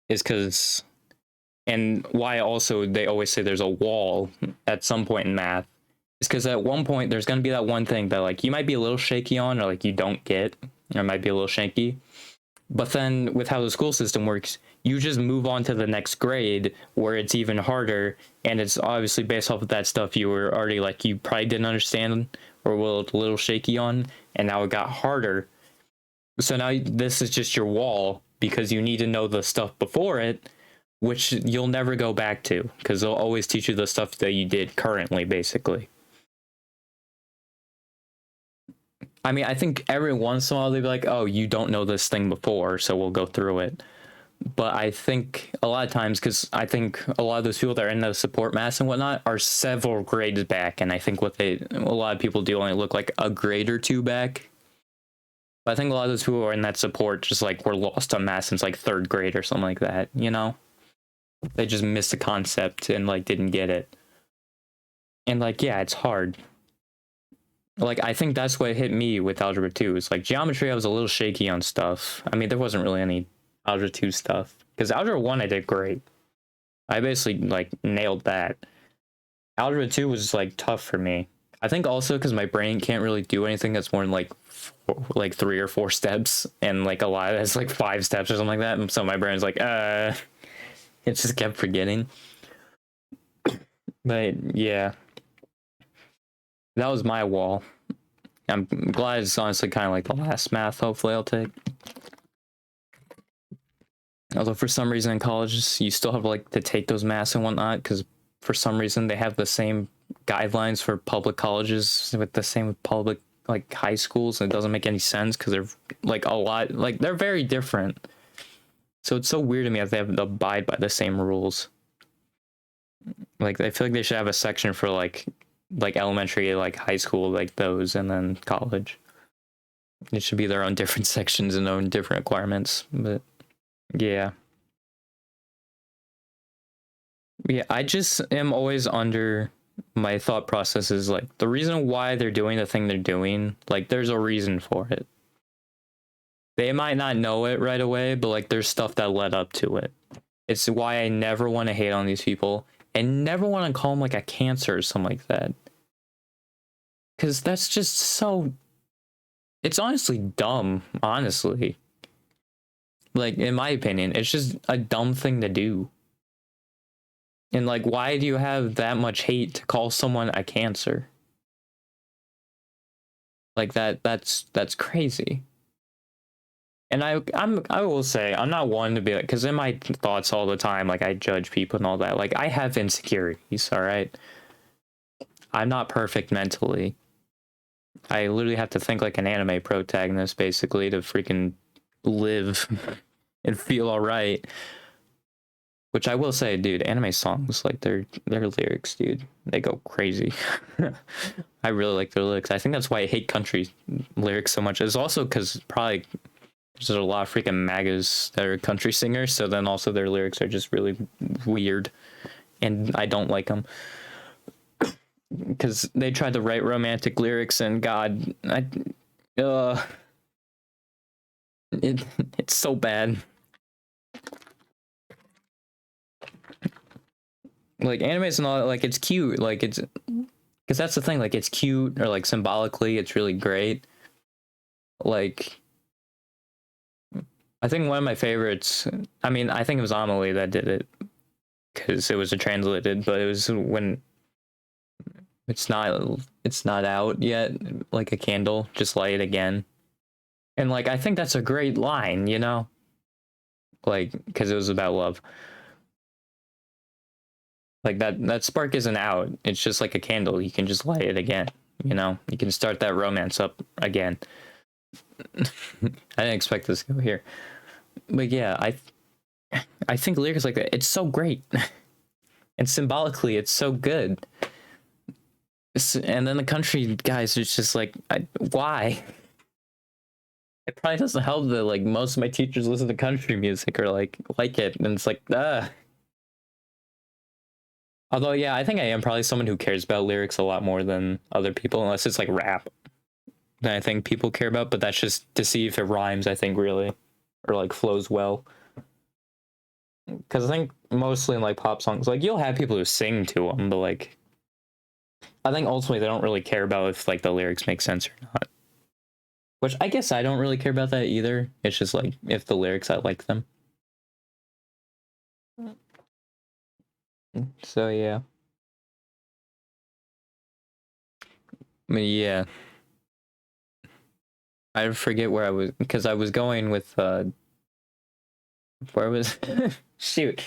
is because, and why also they always say there's a wall at some point in math, is because at one point there's gonna be that one thing that like you might be a little shaky on, or like you don't get, or might be a little shaky. But then with how the school system works, you just move on to the next grade where it's even harder, and it's obviously based off of that stuff you were already like you probably didn't understand or were a little shaky on, and now it got harder. So now this is just your wall because you need to know the stuff before it, which you'll never go back to because they'll always teach you the stuff that you did currently, basically. I mean, I think every once in a while they'll be like, "Oh, you don't know this thing before, so we'll go through it." But I think a lot of times, because I think a lot of those people that are in the support mass and whatnot are several grades back, and I think a lot of people do only look like a grade or two back. But I think a lot of those people who are in that support just like were lost on math since like third grade or something like that. You know, they just missed the concept and like didn't get it. And like, yeah, it's hard. like I think that's what hit me with algebra 2. It's like geometry I was a little shaky on stuff. I mean, there wasn't really any algebra 2 stuff because algebra 1 I did great. I basically like nailed that. Algebra 2 was like tough for me. I think also because my brain can't really do anything that's more than like like 3 or 4 steps, and like a lot that's like 5 steps or something like that. And so my brain's like, it just kept forgetting. But yeah, that was my wall. I'm glad it's honestly kind of like the last math. Hopefully, I'll take. Although for some reason in colleges you still have like to take those maths and whatnot because for some reason they have the same guidelines for public colleges with the same with public like high schools, and it doesn't make any sense because they're like a lot like they're very different. So it's so weird to me that they have to abide by the same rules. Like I feel like they should have a section for like elementary, like high school, like those, and then college. It should be their own different sections and own different requirements. But yeah. Yeah, I just am always under my thought process is like the reason why they're doing the thing they're doing, like there's a reason for it. They might not know it right away, but like there's stuff that led up to it. It's why I never want to hate on these people and never want to call them like a cancer or something like that. Cause that's just so it's honestly dumb, honestly. Like in my opinion, it's just a dumb thing to do. And like, why do you have that much hate to call someone a cancer? Like that's crazy. And I will say I'm not one to be like, because in my thoughts all the time, like I judge people and all that. Like I have insecurities, all right. I'm not perfect mentally. I literally have to think like an anime protagonist basically to freaking live and feel all right. Which I will say, dude, anime songs, like their lyrics, dude, they go crazy. I really like their lyrics. I think that's why I hate country lyrics so much. It's also because probably there's a lot of freaking MAGAs that are country singers, so then also their lyrics are just really weird, and I don't like them because they tried to write romantic lyrics, and God, it's so bad. Like animes and all that, like it's cute, like it's because that's the thing, like it's cute or like symbolically it's really great. Like I think one of my favorites, I mean I think it was Amelie that did it because it was a translated, but it was when it's not out yet, like a candle, just light it again. And like I think that's a great line, you know, like because it was about love. Like that spark isn't out. It's just like a candle. You can just light it again. You know, you can start that romance up again. I didn't expect this to go here, but yeah, I think lyrics like that. It's so great, and symbolically, it's so good. And then the country guys, it's just like, why? It probably doesn't help that like most of my teachers listen to country music or like it, and it's like, Although, yeah, I think I am probably someone who cares about lyrics a lot more than other people, unless it's like rap that I think people care about, but that's just to see if it rhymes, I think, really, or like flows well. Because I think mostly in like pop songs, like you'll have people who sing to them, but like, I think ultimately they don't really care about if like the lyrics make sense or not. Which I guess I don't really care about that either. It's just like if the lyrics, I like them. So yeah. I mean, yeah. I forget where I was because I was going with where was shoot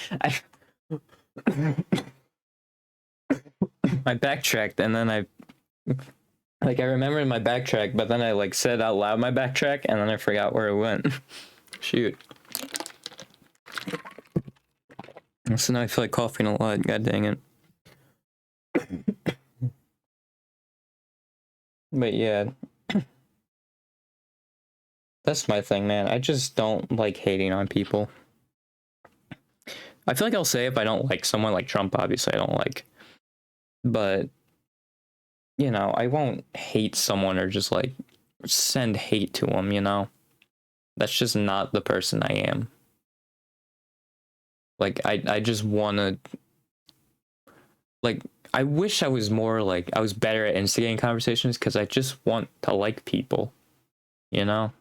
I backtracked and then I remembered my backtrack, but then I like said out loud my backtrack and then I forgot where it went. Shoot. So now I feel like coughing a lot. God dang it. But yeah. That's my thing, man. I just don't like hating on people. I feel like I'll say if I don't like someone, like Trump, obviously I don't like. But you know, I won't hate someone or just like send hate to them, you know? That's just not the person I am. Like I just want to like I wish I was more like I was better at instigating conversations cuz I just want to like people, you know?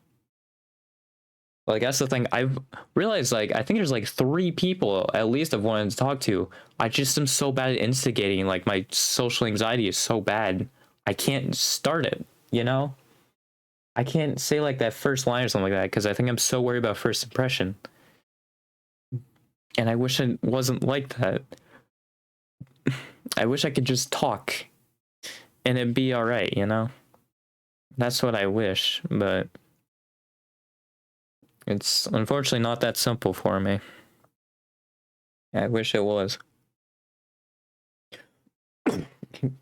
Like that's the thing. I've realized like I think there's like 3 people at least I've wanted to talk to. I just am so bad at instigating. Like my social anxiety is so bad. I can't start it, you know? I can't say like that first line or something like that because I think I'm so worried about first impression. And I wish it wasn't like that. I wish I could just talk and it'd be all right, you know? That's what I wish, but it's unfortunately not that simple for me. I wish it was.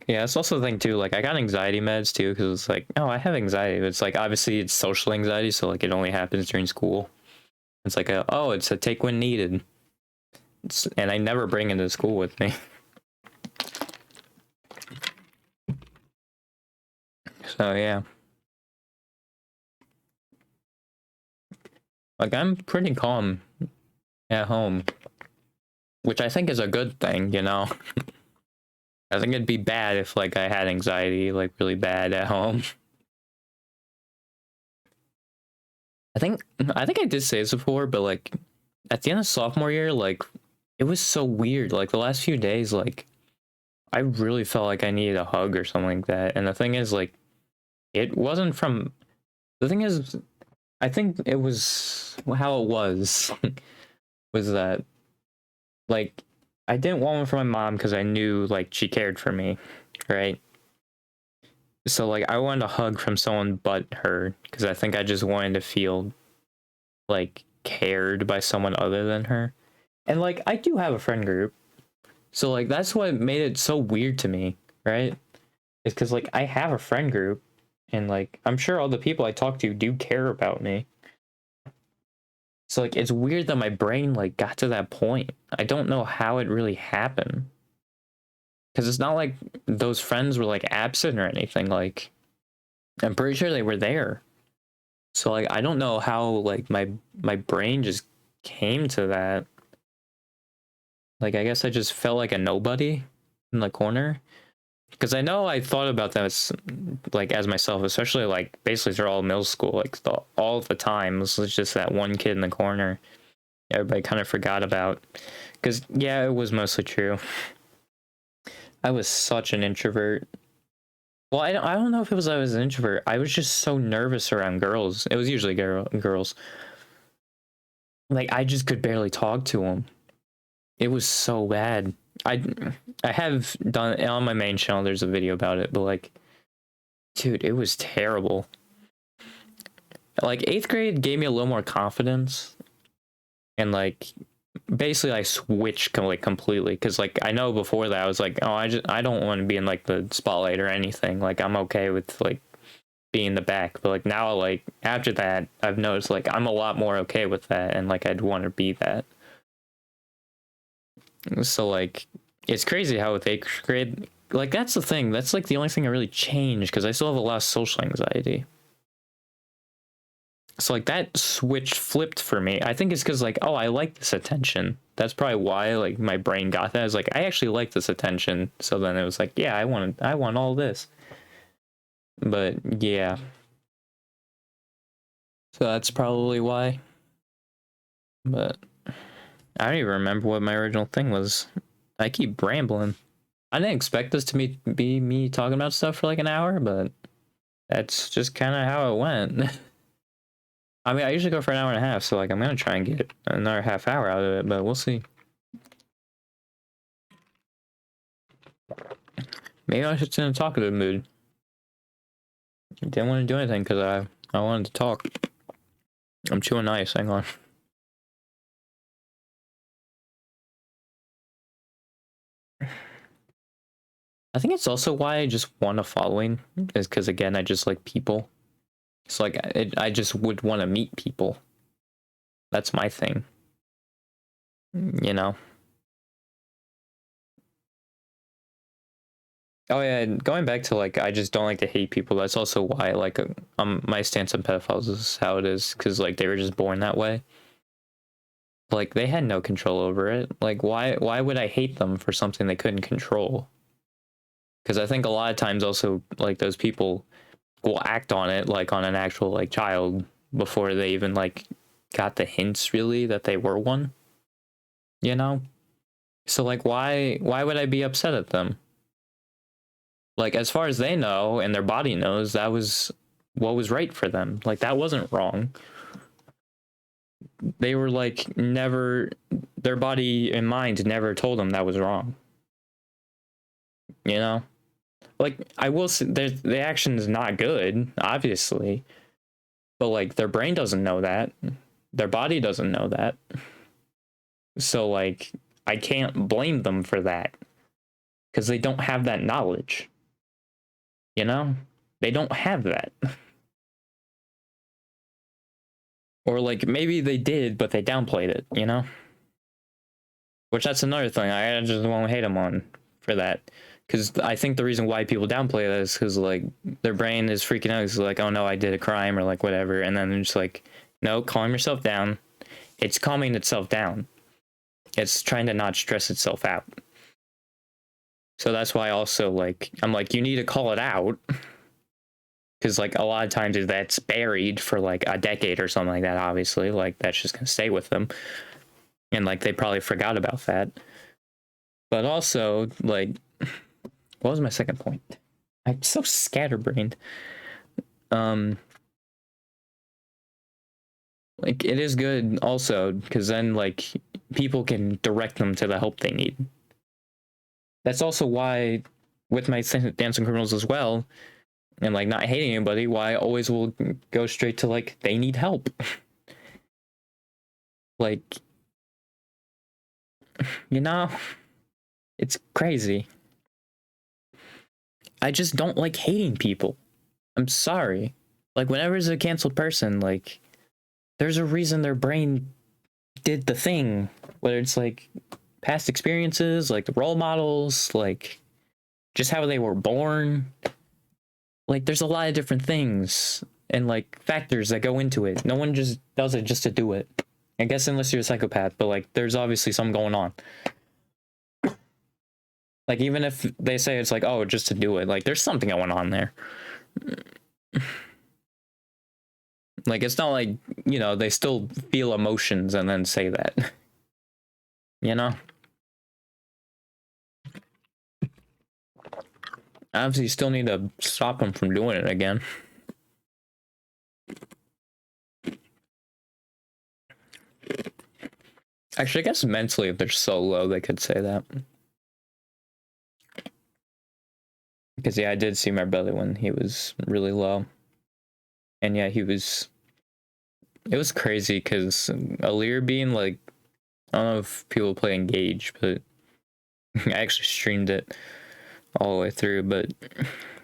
Yeah, it's also the thing too. Like, I got anxiety meds too because it's like, oh, I have anxiety. But it's like obviously it's social anxiety, so like it only happens during school. It's like, it's a take when needed. And I never bring it to school with me. So yeah, like I'm pretty calm at home, which I think is a good thing. You know, I think it'd be bad if like I had anxiety like really bad at home. I think I did say this before, but like at the end of sophomore year, like it was so weird. Like the last few days, like I really felt like I needed a hug or something like that. And the thing is, like, it wasn't from. The thing is, I think it was how it was. Was that like I didn't want one from my mom because I knew like she cared for me, right? So like I wanted a hug from someone but her because I think I just wanted to feel like cared by someone other than her. And like I do have a friend group. So like that's what made it so weird to me, right? Is because like I have a friend group and like I'm sure all the people I talk to do care about me. So like it's weird that my brain like got to that point. I don't know how it really happened. Cuz it's not like those friends were like absent or anything. Like I'm pretty sure they were there. So like I don't know how like my brain just came to that. Like I guess I just felt like a nobody in the corner. Because I know I thought about that as, like as myself, especially like basically through all middle school, like all the time it was just that one kid in the corner. Everybody kind of forgot about. Because yeah, it was mostly true. I was such an introvert. Well, I don't know if it was I was an introvert. I was just so nervous around girls. It was usually girls. Like I just could barely talk to them. It was so bad. I I have done on my main channel. There's a video about it, but like, dude, it was terrible. Like 8th grade gave me a little more confidence, and like basically I switched like completely because like I know before that I was like, oh, I don't want to be in like the spotlight or anything. Like I'm okay with like being in the back, but like now like after that I've noticed like I'm a lot more okay with that, and like I'd want to be that. So like it's crazy how with 8th grade, like that's the thing. That's like the only thing I really changed because I still have a lot of social anxiety. So like that switch flipped for me. I think it's because like, oh, I like this attention. That's probably why like my brain got that. I was like, I actually like this attention. So then it was like, yeah, I want all this. But yeah. So that's probably why. But I don't even remember what my original thing was. I keep rambling. I didn't expect this to be me talking about stuff for like an hour, but that's just kind of how it went. I mean, I usually go for an hour and a half, so like I'm gonna try and get another half hour out of it, but we'll see. Maybe I was just in a talkative mood. Didn't want to do anything because I wanted to talk. I'm chewing ice. Hang on. I think it's also why I just want a following is because again I just like people. So like I just would want to meet people. That's my thing. You know. Oh yeah, and going back to like, I just don't like to hate people. That's also why like my stance on pedophiles is how it is, because like they were just born that way. Like they had no control over it. Like why would I hate them for something they couldn't control? Because I think a lot of times also like those people will act on it like on an actual like child before they even like got the hints really that they were one. You know? So like why would I be upset at them? Like as far as they know and their body knows, that was what was right for them. Like that wasn't wrong. They were like never, their body and mind never told them that was wrong. You know? Like I will say the action is not good, obviously. But like their brain doesn't know that. Their body doesn't know that. So like I can't blame them for that because they don't have that knowledge. You know? They don't have that. Or like maybe they did, but they downplayed it, you know? Which that's another thing. I just won't hate them on for that. Because I think the reason why people downplay that is because like their brain is freaking out. It's like, oh no, I did a crime or like whatever. And then they're just like, no, calm yourself down. It's calming itself down. It's trying to not stress itself out. So that's why also like I'm like, you need to call it out. Because like a lot of times that's buried for like a decade or something like that, obviously. Like that's just gonna stay with them. And like they probably forgot about that. But also, like, what was my second point? I'm so scatterbrained. Like it is good also because then like people can direct them to the help they need. That's also why with my dancing criminals as well, and like not hating anybody, why I always will go straight to like they need help. Like, you know, it's crazy. I just don't like hating people. I'm sorry. Like whenever it's a canceled person, like there's a reason their brain did the thing, whether it's like past experiences, like the role models, like just how they were born. Like there's a lot of different things and like factors that go into it. No one just does it just to do it. I guess unless you're a psychopath, but like there's obviously something going on. Like even if they say it's like, oh, just to do it, like there's something going on there. Like it's not like, you know, they still feel emotions and then say that. You know? Obviously you still need to stop them from doing it again. Actually, I guess mentally, if they're so low, they could say that. Because, yeah, I did see my brother when he was really low. And, yeah, he was... It was crazy, because Alir being, like... I don't know if people play Engage, but... I actually streamed it all the way through, but...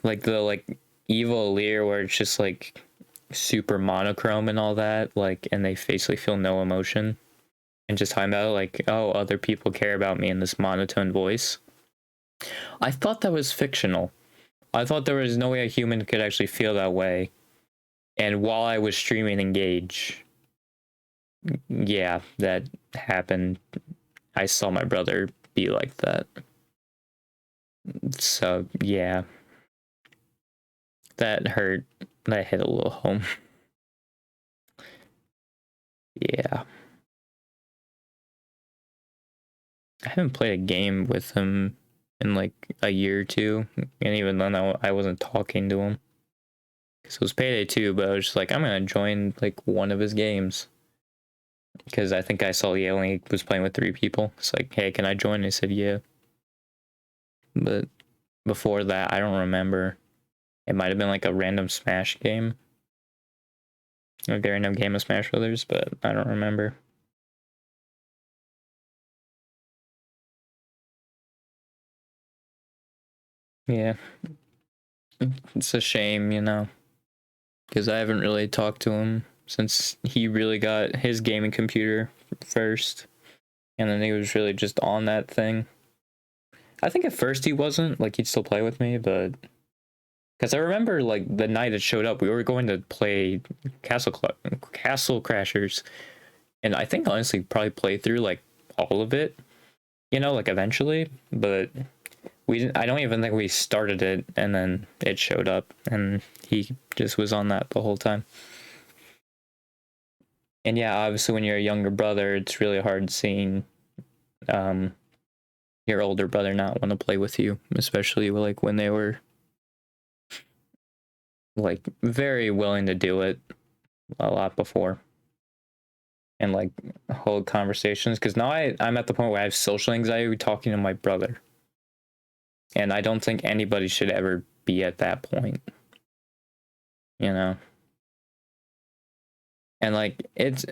Like, the, like, evil Alir, where it's just, like... super monochrome and all that, like, and they basically feel no emotion. And just talking about, like, oh, other people care about me in this monotone voice. I thought that was fictional. I thought there was no way a human could actually feel that way. And while I was streaming Engage, yeah, that happened. I saw my brother be like that. So, yeah. That hurt. That hit a little home. Yeah. I haven't played a game with him in like a year or two. And even then, I wasn't talking to him. So it was Payday 2, but I was just like, I'm gonna join like one of his games. Because I think I saw he only was playing with 3 people. It's like, hey, can I join? I said, yeah. But before that, I don't remember. It might have been like a random Smash game. Like a random game of Smash Brothers, but I don't remember. Yeah. It's a shame, you know. Because I haven't really talked to him since he really got his gaming computer first. And then he was really just on that thing. I think at first he wasn't, like he'd still play with me, but because I remember like the night it showed up, we were going to play Castle Crashers, and I think honestly probably played through like all of it, you know, like eventually, but we didn't. I don't even think we started it, and then it showed up, and he just was on that the whole time. And yeah, obviously when you're a younger brother, it's really hard seeing your older brother not want to play with you, especially like when they were like very willing to do it a lot before and like hold conversations. Because now I'm at the point where I have social anxiety talking to my brother, and I don't think anybody should ever be at that point, you know. And like it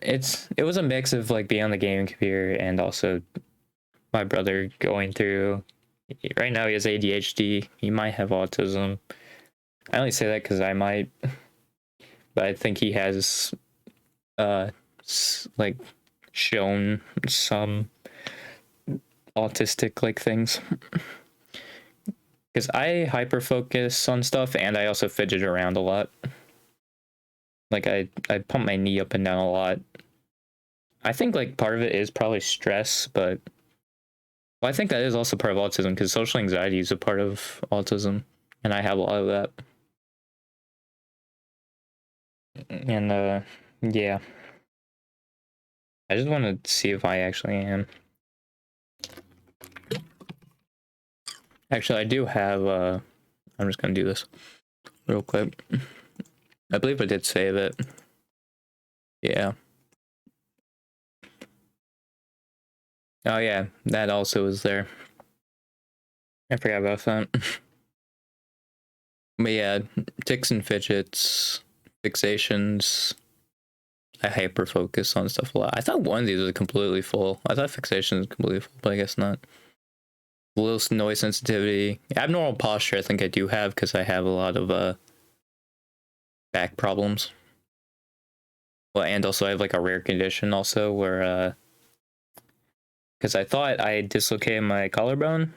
was a mix of like being on the gaming computer and also my brother going through. Right now he has ADHD. He might have autism. I only say that because I might, but I think he has like shown some autistic like things. Because I hyper focus on stuff and I also fidget around a lot. Like I pump my knee up and down a lot. I think like part of it is probably stress, but well, I think that is also part of autism because social anxiety is a part of autism, and I have a lot of that. And yeah, I just want to see if I actually am. Actually, I do have. I'm just gonna do this real quick. I believe I did save it. Yeah. Oh yeah, that also is there. I forgot about that. But yeah, tics and fidgets, fixations. I hyper focus on stuff a lot. I thought one of these was completely full. I thought fixation was completely full, but I guess not. A little noise sensitivity. Abnormal posture, I think I do have because I have a lot of back problems. Well, and also I have like a rare condition also where because I thought I dislocated my collarbone.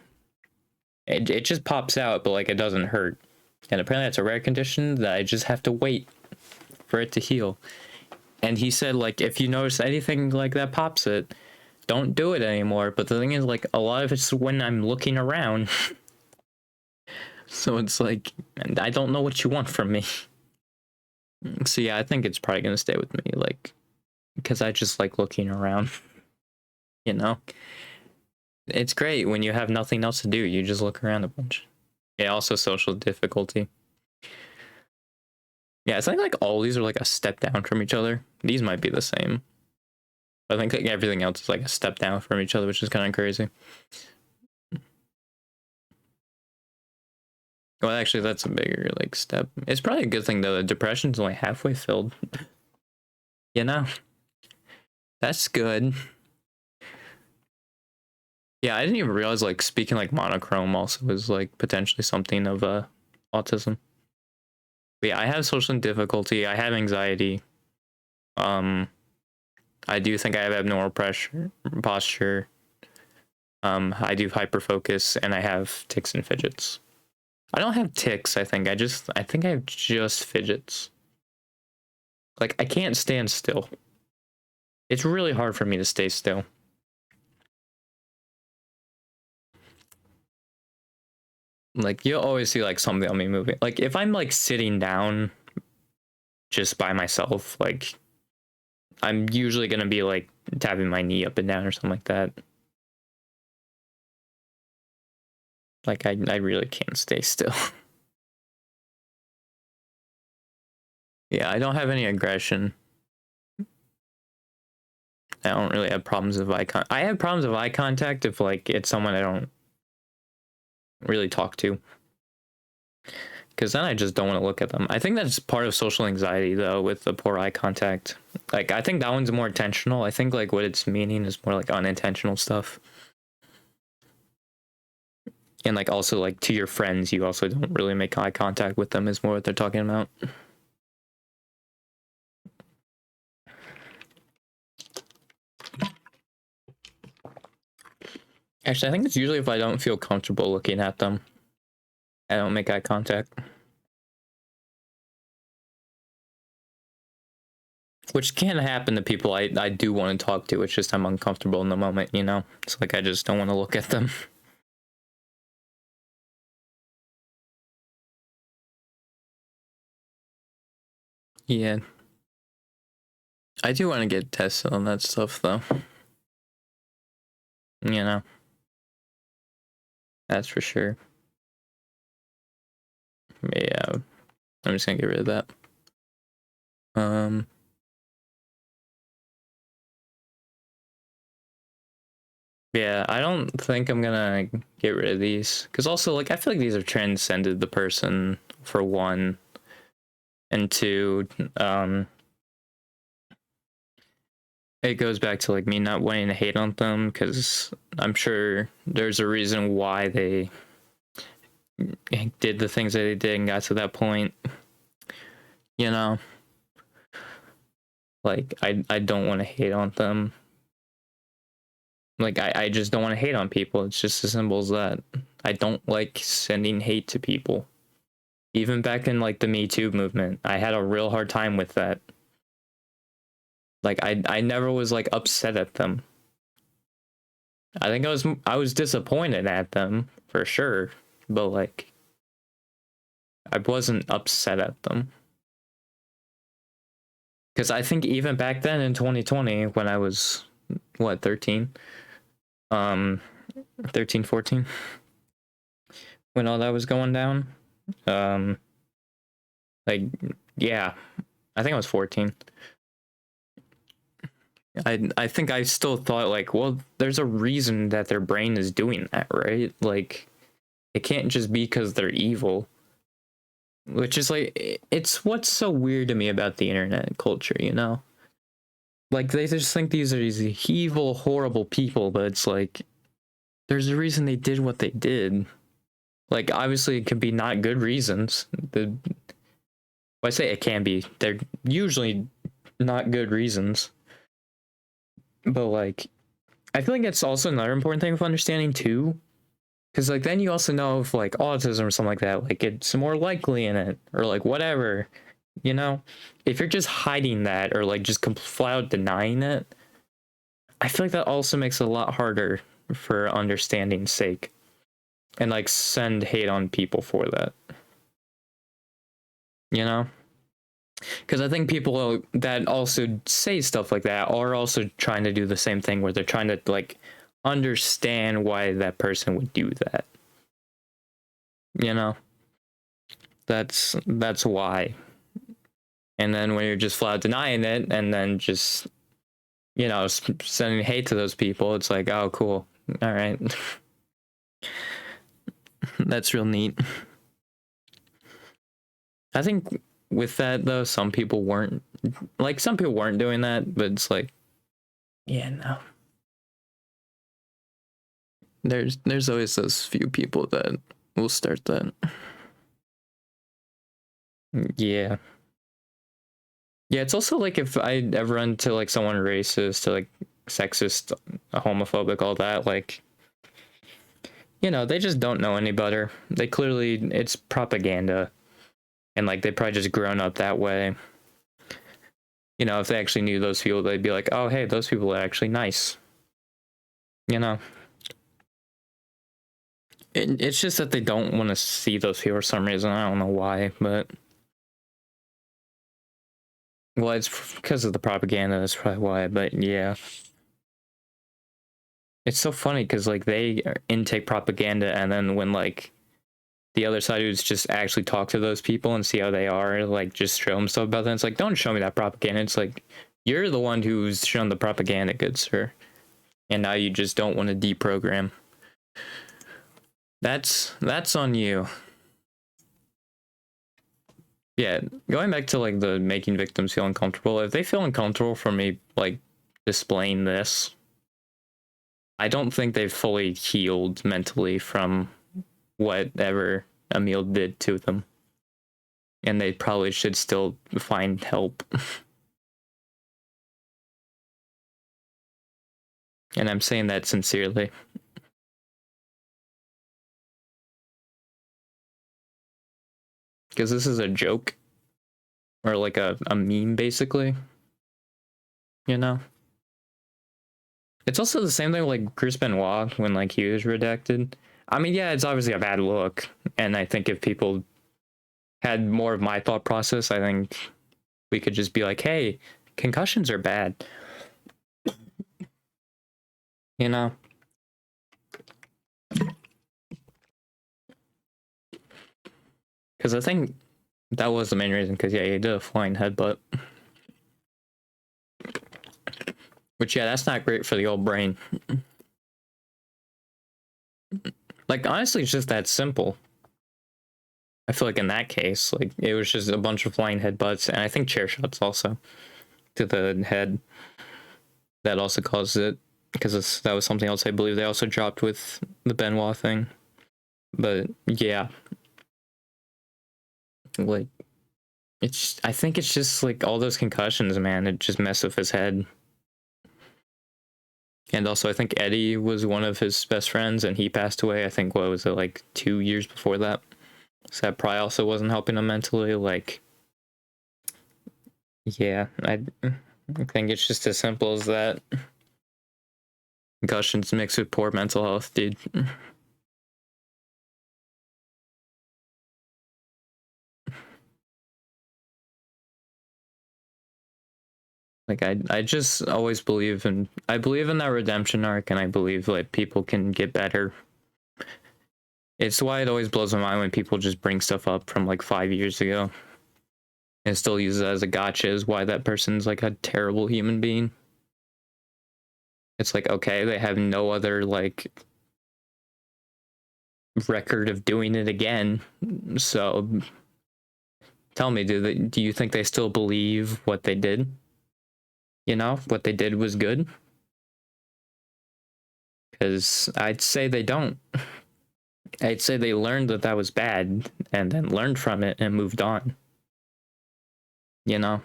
It just pops out, but like it doesn't hurt. And apparently that's a rare condition that I just have to wait for it to heal. And he said like if you notice anything like that pops it, don't do it anymore. But the thing is like a lot of it's when I'm looking around. So it's like I don't know what you want from me. So yeah, I think it's probably gonna stay with me, like because I just like looking around. You know, it's great when you have nothing else to do. You just look around a bunch. Yeah, also social difficulty. Yeah, it's like all these are like a step down from each other. These might be the same. I think like everything else is like a step down from each other, which is kind of crazy. Well, actually, that's a bigger like step. It's probably a good thing though. The depression's only halfway filled. You know, that's good. Yeah, I didn't even realize like speaking like monochrome also was like potentially something of autism. But yeah, I have social difficulty. I have anxiety. Um, I do think I have abnormal posture. I do hyperfocus, and I have tics and fidgets. I don't have tics. I think I have just fidgets. Like I can't stand still. It's really hard for me to stay still. Like you'll always see like something on me moving. Like if I'm like sitting down just by myself, like I'm usually gonna be like tapping my knee up and down or something like that. Like I really can't stay still. Yeah, I don't have any aggression. I don't really have problems with eye contact. I have problems with eye contact if like it's someone I don't really talk to. Because then I just don't want to look at them. I think that's part of social anxiety though, with the poor eye contact. Like I think that one's more intentional. I think like what it's meaning is more like unintentional stuff. And like also like to your friends, you also don't really make eye contact with them is more what they're talking about. Actually, I think it's usually if I don't feel comfortable looking at them. I don't make eye contact. Which can happen to people I do want to talk to. It's just I'm uncomfortable in the moment, you know? It's like I just don't want to look at them. Yeah. I do want to get tested on that stuff, though. You know? That's for sure. Yeah. I'm just gonna get rid of that. Yeah, I don't think I'm gonna get rid of these. Because also, like, I feel like these have transcended the person, for one. And two, it goes back to, like, me not wanting to hate on them, because I'm sure there's a reason why they did the things that they did and got to that point. You know? Like, I don't want to hate on them. Like, I just don't want to hate on people. It's just as simple as that. I don't like sending hate to people. Even back in, like, the Me Too movement, I had a real hard time with that. Like, I never was, like, upset at them. I think I was disappointed at them, for sure. But, like, I wasn't upset at them. Because I think even back then in 2020, when I was, what, 13? 13, 14? When all that was going down. Like, yeah, I think I was 14. I think I still thought, like, well, there's a reason that their brain is doing that, right? Like, it can't just be because they're evil. Which is, like, it's what's so weird to me about the internet culture, you know? Like, they just think these are these evil, horrible people, but it's like, there's a reason they did what they did. Like, obviously, it could be not good reasons. Well, I say it can be. They're usually not good reasons. But, like, I feel like it's also another important thing of understanding, too. Because, like, then you also know if, like, autism or something like that, like, it's more likely in it, or, like, whatever, you know? If you're just hiding that, or, like, just flat out denying it, I feel like that also makes it a lot harder for understanding's sake. And, like, send hate on people for that. You know? Because I think people that also say stuff like that are also trying to do the same thing, where they're trying to, like, understand why that person would do that. You know? That's why. And then when you're just flat denying it, and then just, you know, sending hate to those people, it's like, oh, cool, all right. That's real neat. I think with that, though, some people weren't doing that, but it's like, yeah, no. There's always those few people that will start that. Yeah. Yeah, it's also like if I ever run into, like, someone racist or, like, sexist, homophobic, all that, like, you know, they just don't know any better. They clearly, it's propaganda. And, like, they've probably just grown up that way. You know, if they actually knew those people, they'd be like, oh, hey, those people are actually nice. You know? It's just that they don't want to see those people for some reason. I don't know why, but... Well, it's because of the propaganda, that's probably why, but yeah. It's so funny, because, like, they intake propaganda, and then when, like, the other side who's just actually talk to those people and see how they are, like, just show them stuff about them. It's like, don't show me that propaganda. It's like, you're the one who's shown the propaganda, good sir. And now you just don't want to deprogram. That's on you. Yeah, going back to, like, the making victims feel uncomfortable, if they feel uncomfortable from me, like, displaying this, I don't think they've fully healed mentally from whatever Emil did to them. And they probably should still find help. And I'm saying that sincerely. because this is a joke or like a meme, basically. You know, it's also the same thing with, like, Chris Benoit when like he was redacted. I mean, yeah, it's obviously a bad look, and I think if people had more of my thought process, I think we could just be like, hey, concussions are bad. You know? Because I think that was the main reason, because, yeah, he did a flying headbutt. Which, yeah, that's not great for the old brain. Like, honestly, it's just that simple. I feel like in that case, like, it was just a bunch of flying headbutts, and I think chair shots also to the head that also caused it, because that was something else I believe they also dropped with the Benoit thing. But yeah, like, I think it's just like all those concussions, man. It just messed with his head. And also, I think Eddie was one of his best friends, and he passed away. I think, what was it, like 2 years before that? So that probably also wasn't helping him mentally. Like, yeah, I think it's just as simple as that. Concussions mixed with poor mental health, dude. Like, I just always believe in that redemption arc, and I believe like people can get better. It's why it always blows my mind when people just bring stuff up from like 5 years ago and still use it as a gotcha, is why that person's like a terrible human being. It's like, okay, they have no other like record of doing it again. So tell me, do you think they still believe what they did? You know, what they did was good? Because I'd say they don't. I'd say they learned that was bad and then learned from it and moved on. You know?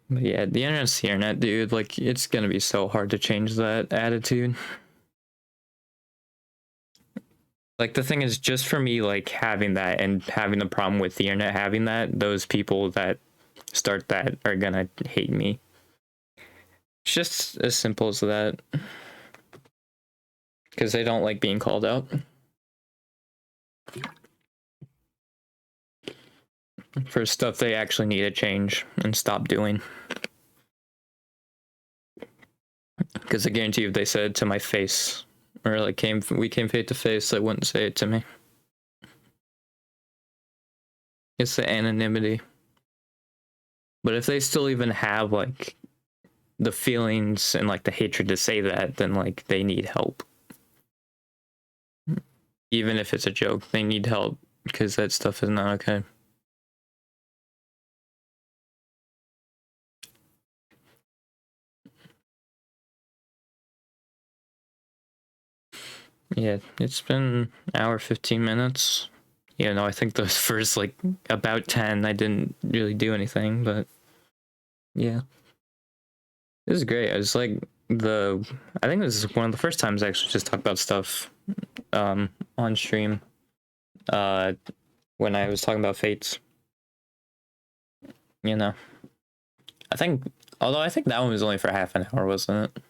But yeah, the internet's the internet, dude. Like, it's gonna be so hard to change that attitude. Like, the thing is, just for me, like, having that and having the problem with the internet having that, those people that start that are gonna hate me. It's just as simple as that. Because they don't like being called out. For stuff they actually need to change and stop doing. Because I guarantee you, if they said it to my face, or like we came face to face, they wouldn't say it to me. It's the anonymity. But if they still even have like the feelings and like the hatred to say that, then like they need help. Even if it's a joke, they need help, because that stuff is not okay. Yeah, it's been an hour 15 minutes. Yeah, no, I think those first like about 10 I didn't really do anything, but yeah. This is great. I was like I think this is one of the first times I actually just talked about stuff on stream when I was talking about Fates. You know. I think that one was only for half an hour, wasn't it?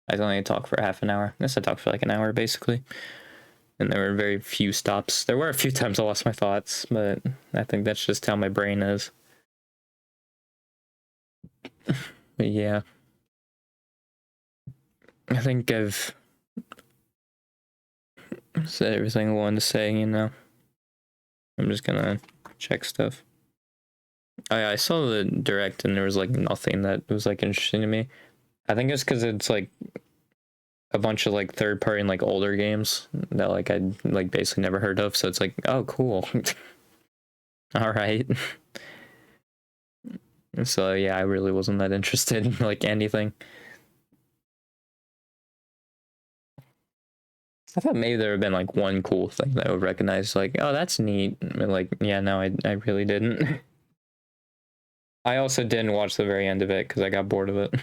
I only talked for half an hour. I guess I talked for like an hour basically. And there were very few stops. There were a few times I lost my thoughts, but I think that's just how my brain is. But yeah. I think I've said everything I wanted to say, you know. I'm just gonna check stuff. I saw the direct and there was like nothing that was like interesting to me. I think it's because it's like a bunch of like third party and like older games that like I like basically never heard of. So it's like, oh, cool. All right. So yeah, I really wasn't that interested in like anything. I thought maybe there would have been like one cool thing that I would recognize, like, oh, that's neat. But like, yeah, no, I really didn't. I also didn't watch the very end of it because I got bored of it.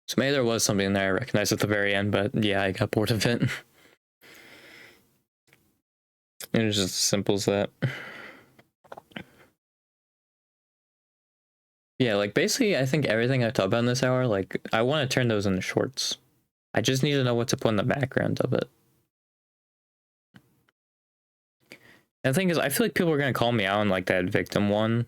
So Maybe there was something there I recognized at the very end, but yeah, I got bored of it. It was just as simple as that. Yeah, like basically, I think everything I've talked about in this hour, like I want to turn those into shorts. I just need to know what to put in the background of it. And the thing is, I feel like people are gonna call me out on like that victim one.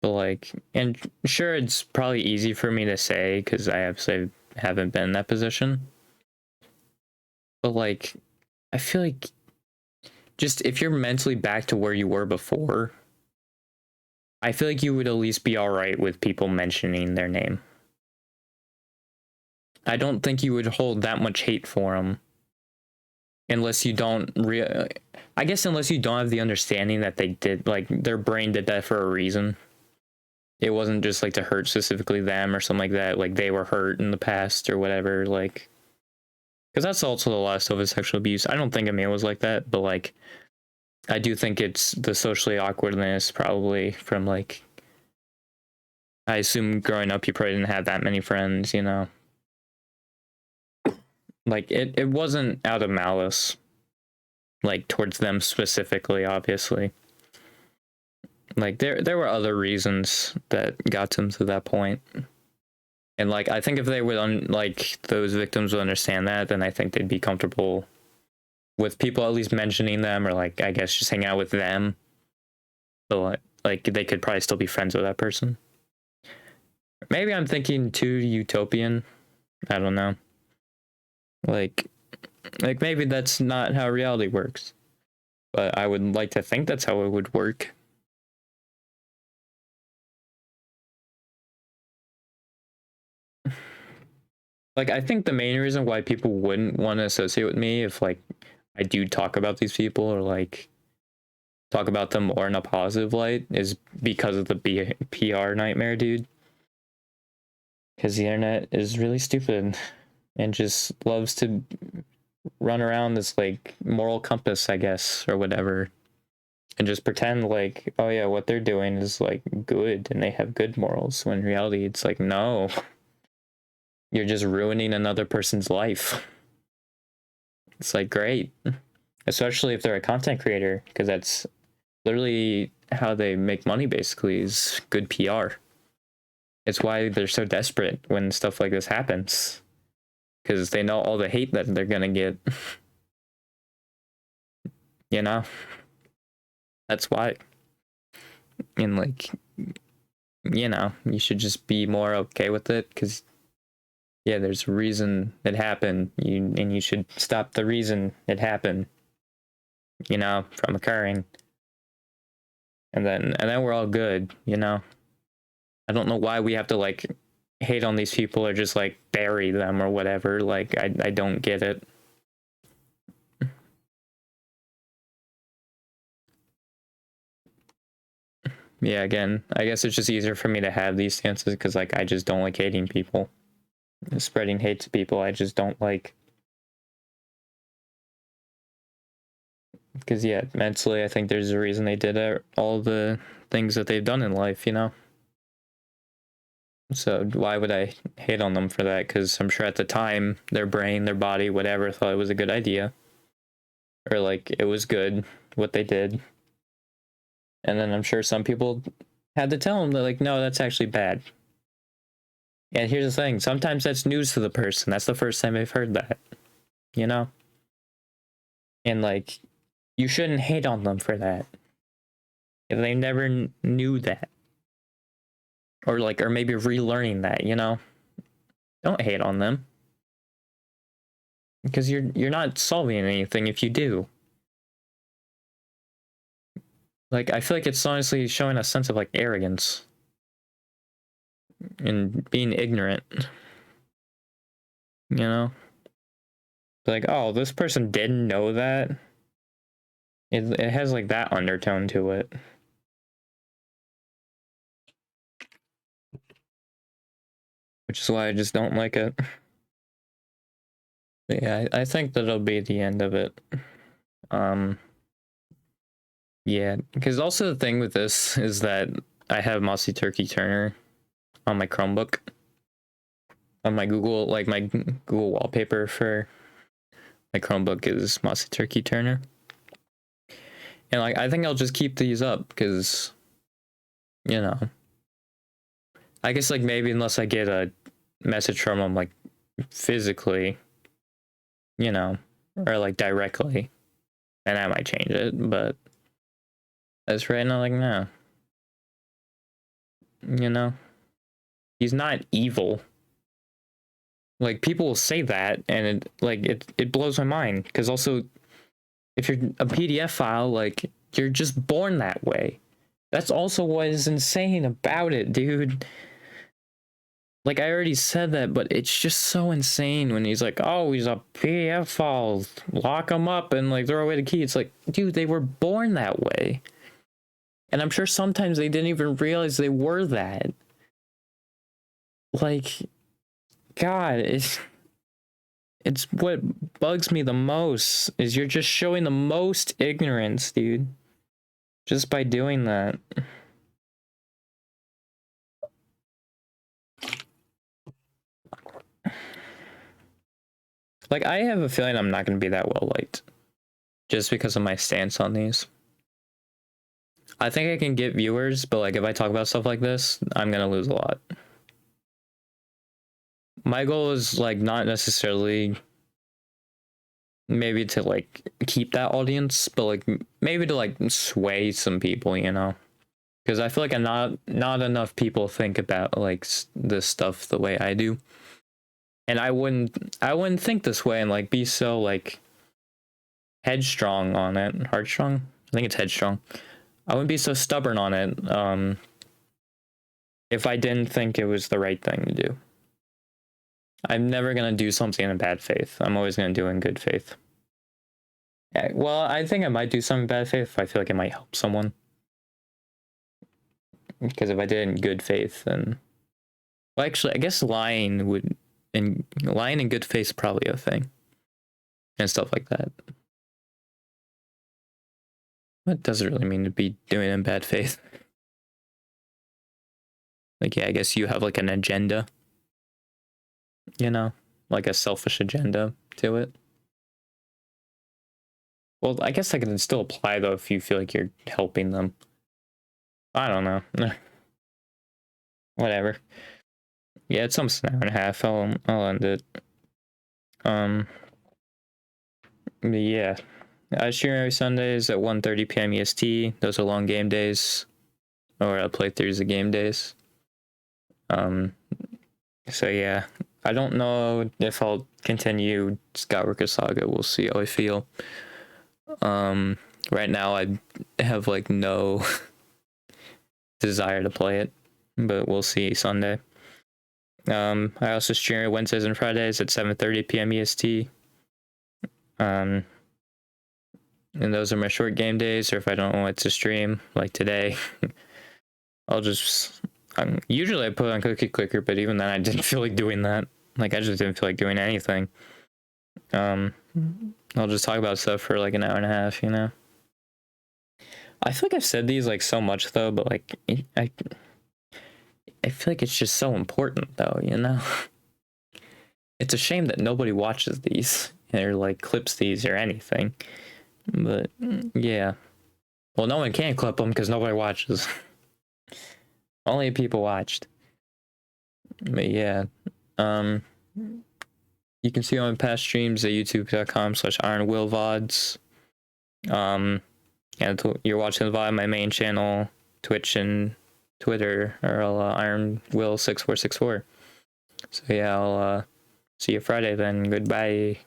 But like, and sure, it's probably easy for me to say because I absolutely haven't been in that position. But like, I feel like just if you're mentally back to where you were before, I feel like you would at least be all right with people mentioning their name. I don't think you would hold that much hate for them unless you don't I guess unless you don't have the understanding that they did, like, their brain did that for a reason. It wasn't just like to hurt specifically them or something like that, like they were hurt in the past or whatever, like, because that's also the last of his sexual abuse. I don't think Emil was like that, but like I do think it's the socially awkwardness probably from like, I assume growing up you probably didn't have that many friends, you know. Like it wasn't out of malice, like towards them specifically, obviously. Like there were other reasons that got them to that point. And like I think if they would like those victims would understand that, then I think they'd be comfortable with people at least mentioning them, or like I guess just hang out with them. But like they could probably still be friends with that person. Maybe I'm thinking too utopian. I don't know. Like maybe that's not how reality works. But I would like to think that's how it would work. Like I think the main reason why people wouldn't want to associate with me if like I do talk about these people or like talk about them more in a positive light is because of the PR nightmare, dude. Because the internet is really stupid and just loves to run around this like moral compass, I guess, or whatever, and just pretend like, oh yeah, what they're doing is like good and they have good morals, when in reality it's like, no, you're just ruining another person's life. It's like, great, especially if they're a content creator, because that's literally how they make money, basically, is good PR. It's why they're so desperate when stuff like this happens, because they know all the hate that they're gonna get. You know, that's why. And like, you know, you should just be more okay with it, because yeah, there's a reason it happened, and you should stop the reason it happened, you know, from occurring. And then we're all good, you know. I don't know why we have to like hate on these people or just like bury them or whatever. Like I don't get it. Yeah, again, I guess it's just easier for me to have these stances because like I just don't like hating people. Spreading hate to people I just don't like. Because yeah, mentally I think there's a reason they did all the things that they've done in life, you know? So why would I hate on them for that? Because I'm sure at the time, their brain, their body, whatever, thought it was a good idea. Or like, it was good, what they did. And then I'm sure some people had to tell them, they're like, no, that's actually bad. And here's the thing, sometimes that's news to the person. That's the first time they've heard that, you know? And like, you shouldn't hate on them for that. If they never knew that. Or like, or maybe relearning that, you know? Don't hate on them. Because you're not solving anything if you do. Like, I feel like it's honestly showing a sense of like arrogance and being ignorant. You know? Like, oh, this person didn't know that. It has like that undertone to it. Which is why I just don't like it. But yeah, I think that'll be the end of it. Yeah, because also the thing with this is that I have Mossy Turkey Turner on my Chromebook. on my Google, like my Google wallpaper for my Chromebook is Mossy Turkey Turner. And like I think I'll just keep these up because, you know, I guess like maybe unless I get a message from them like physically, you know, or like directly, and I might change it, but as right now, like no. You know? He's not evil. Like people will say that and it blows my mind. Because also if you're a PDF file, like you're just born that way. That's also what is insane about it, dude. Like I already said that, but it's just so insane when he's like, oh, he's a PDF file, lock him up and like throw away the key. It's like, dude, they were born that way. And I'm sure sometimes they didn't even realize they were that. Like, God, it's what bugs me the most is you're just showing the most ignorance, dude. Just by doing that. Like, I have a feeling I'm not going to be that well liked. Just because of my stance on these. I think I can get viewers, but like if I talk about stuff like this, I'm going to lose a lot. My goal is like not necessarily maybe to like keep that audience, but like maybe to like sway some people, you know? Because I feel like not enough people think about like this stuff the way I do, and I wouldn't think this way and like be so like headstrong on it. Heartstrong? I think it's headstrong. I wouldn't be so stubborn on it if I didn't think it was the right thing to do. I'm never gonna do something in bad faith. I'm always gonna do it in good faith. Yeah, well, I think I might do something in bad faith if I feel like it might help someone. Because if I did it in good faith, then... Well, actually, I guess lying in good faith is probably a thing. And stuff like that. What does it really mean to be doing it in bad faith? Like, yeah, I guess you have like an agenda. You know? Like a selfish agenda to it. Well, I guess that can still apply though if you feel like you're helping them. I don't know. Whatever. Yeah, it's almost an hour and a half. I'll end it. Yeah. I stream every Sundays at 1:30 p.m. EST. Those are long game days. Or playthroughs of game days. So yeah. I don't know if I'll continue Skywalker Saga. We'll see how I feel. Right now I have like no desire to play it, but we'll see Sunday. I also stream Wednesdays and Fridays at 7:30 p.m. EST. And those are my short game days, or if I don't know what to stream, like today, I'll just usually I put on Cookie Clicker, but even then I didn't feel like doing that. Like I just didn't feel like doing anything. I'll just talk about stuff for like an hour and a half, you know. I feel like I've said these like so much though, but like I feel like it's just so important though, you know. It's a shame that nobody watches these or like clips these or anything. But yeah. Well, no one can clip them because nobody watches. Only people watched. But yeah. You can see all my past streams at youtube.com/IronWillVods. And you're watching the VOD on my main channel, Twitch and Twitter, or IronWill6464. So yeah, I'll see you Friday then. Goodbye.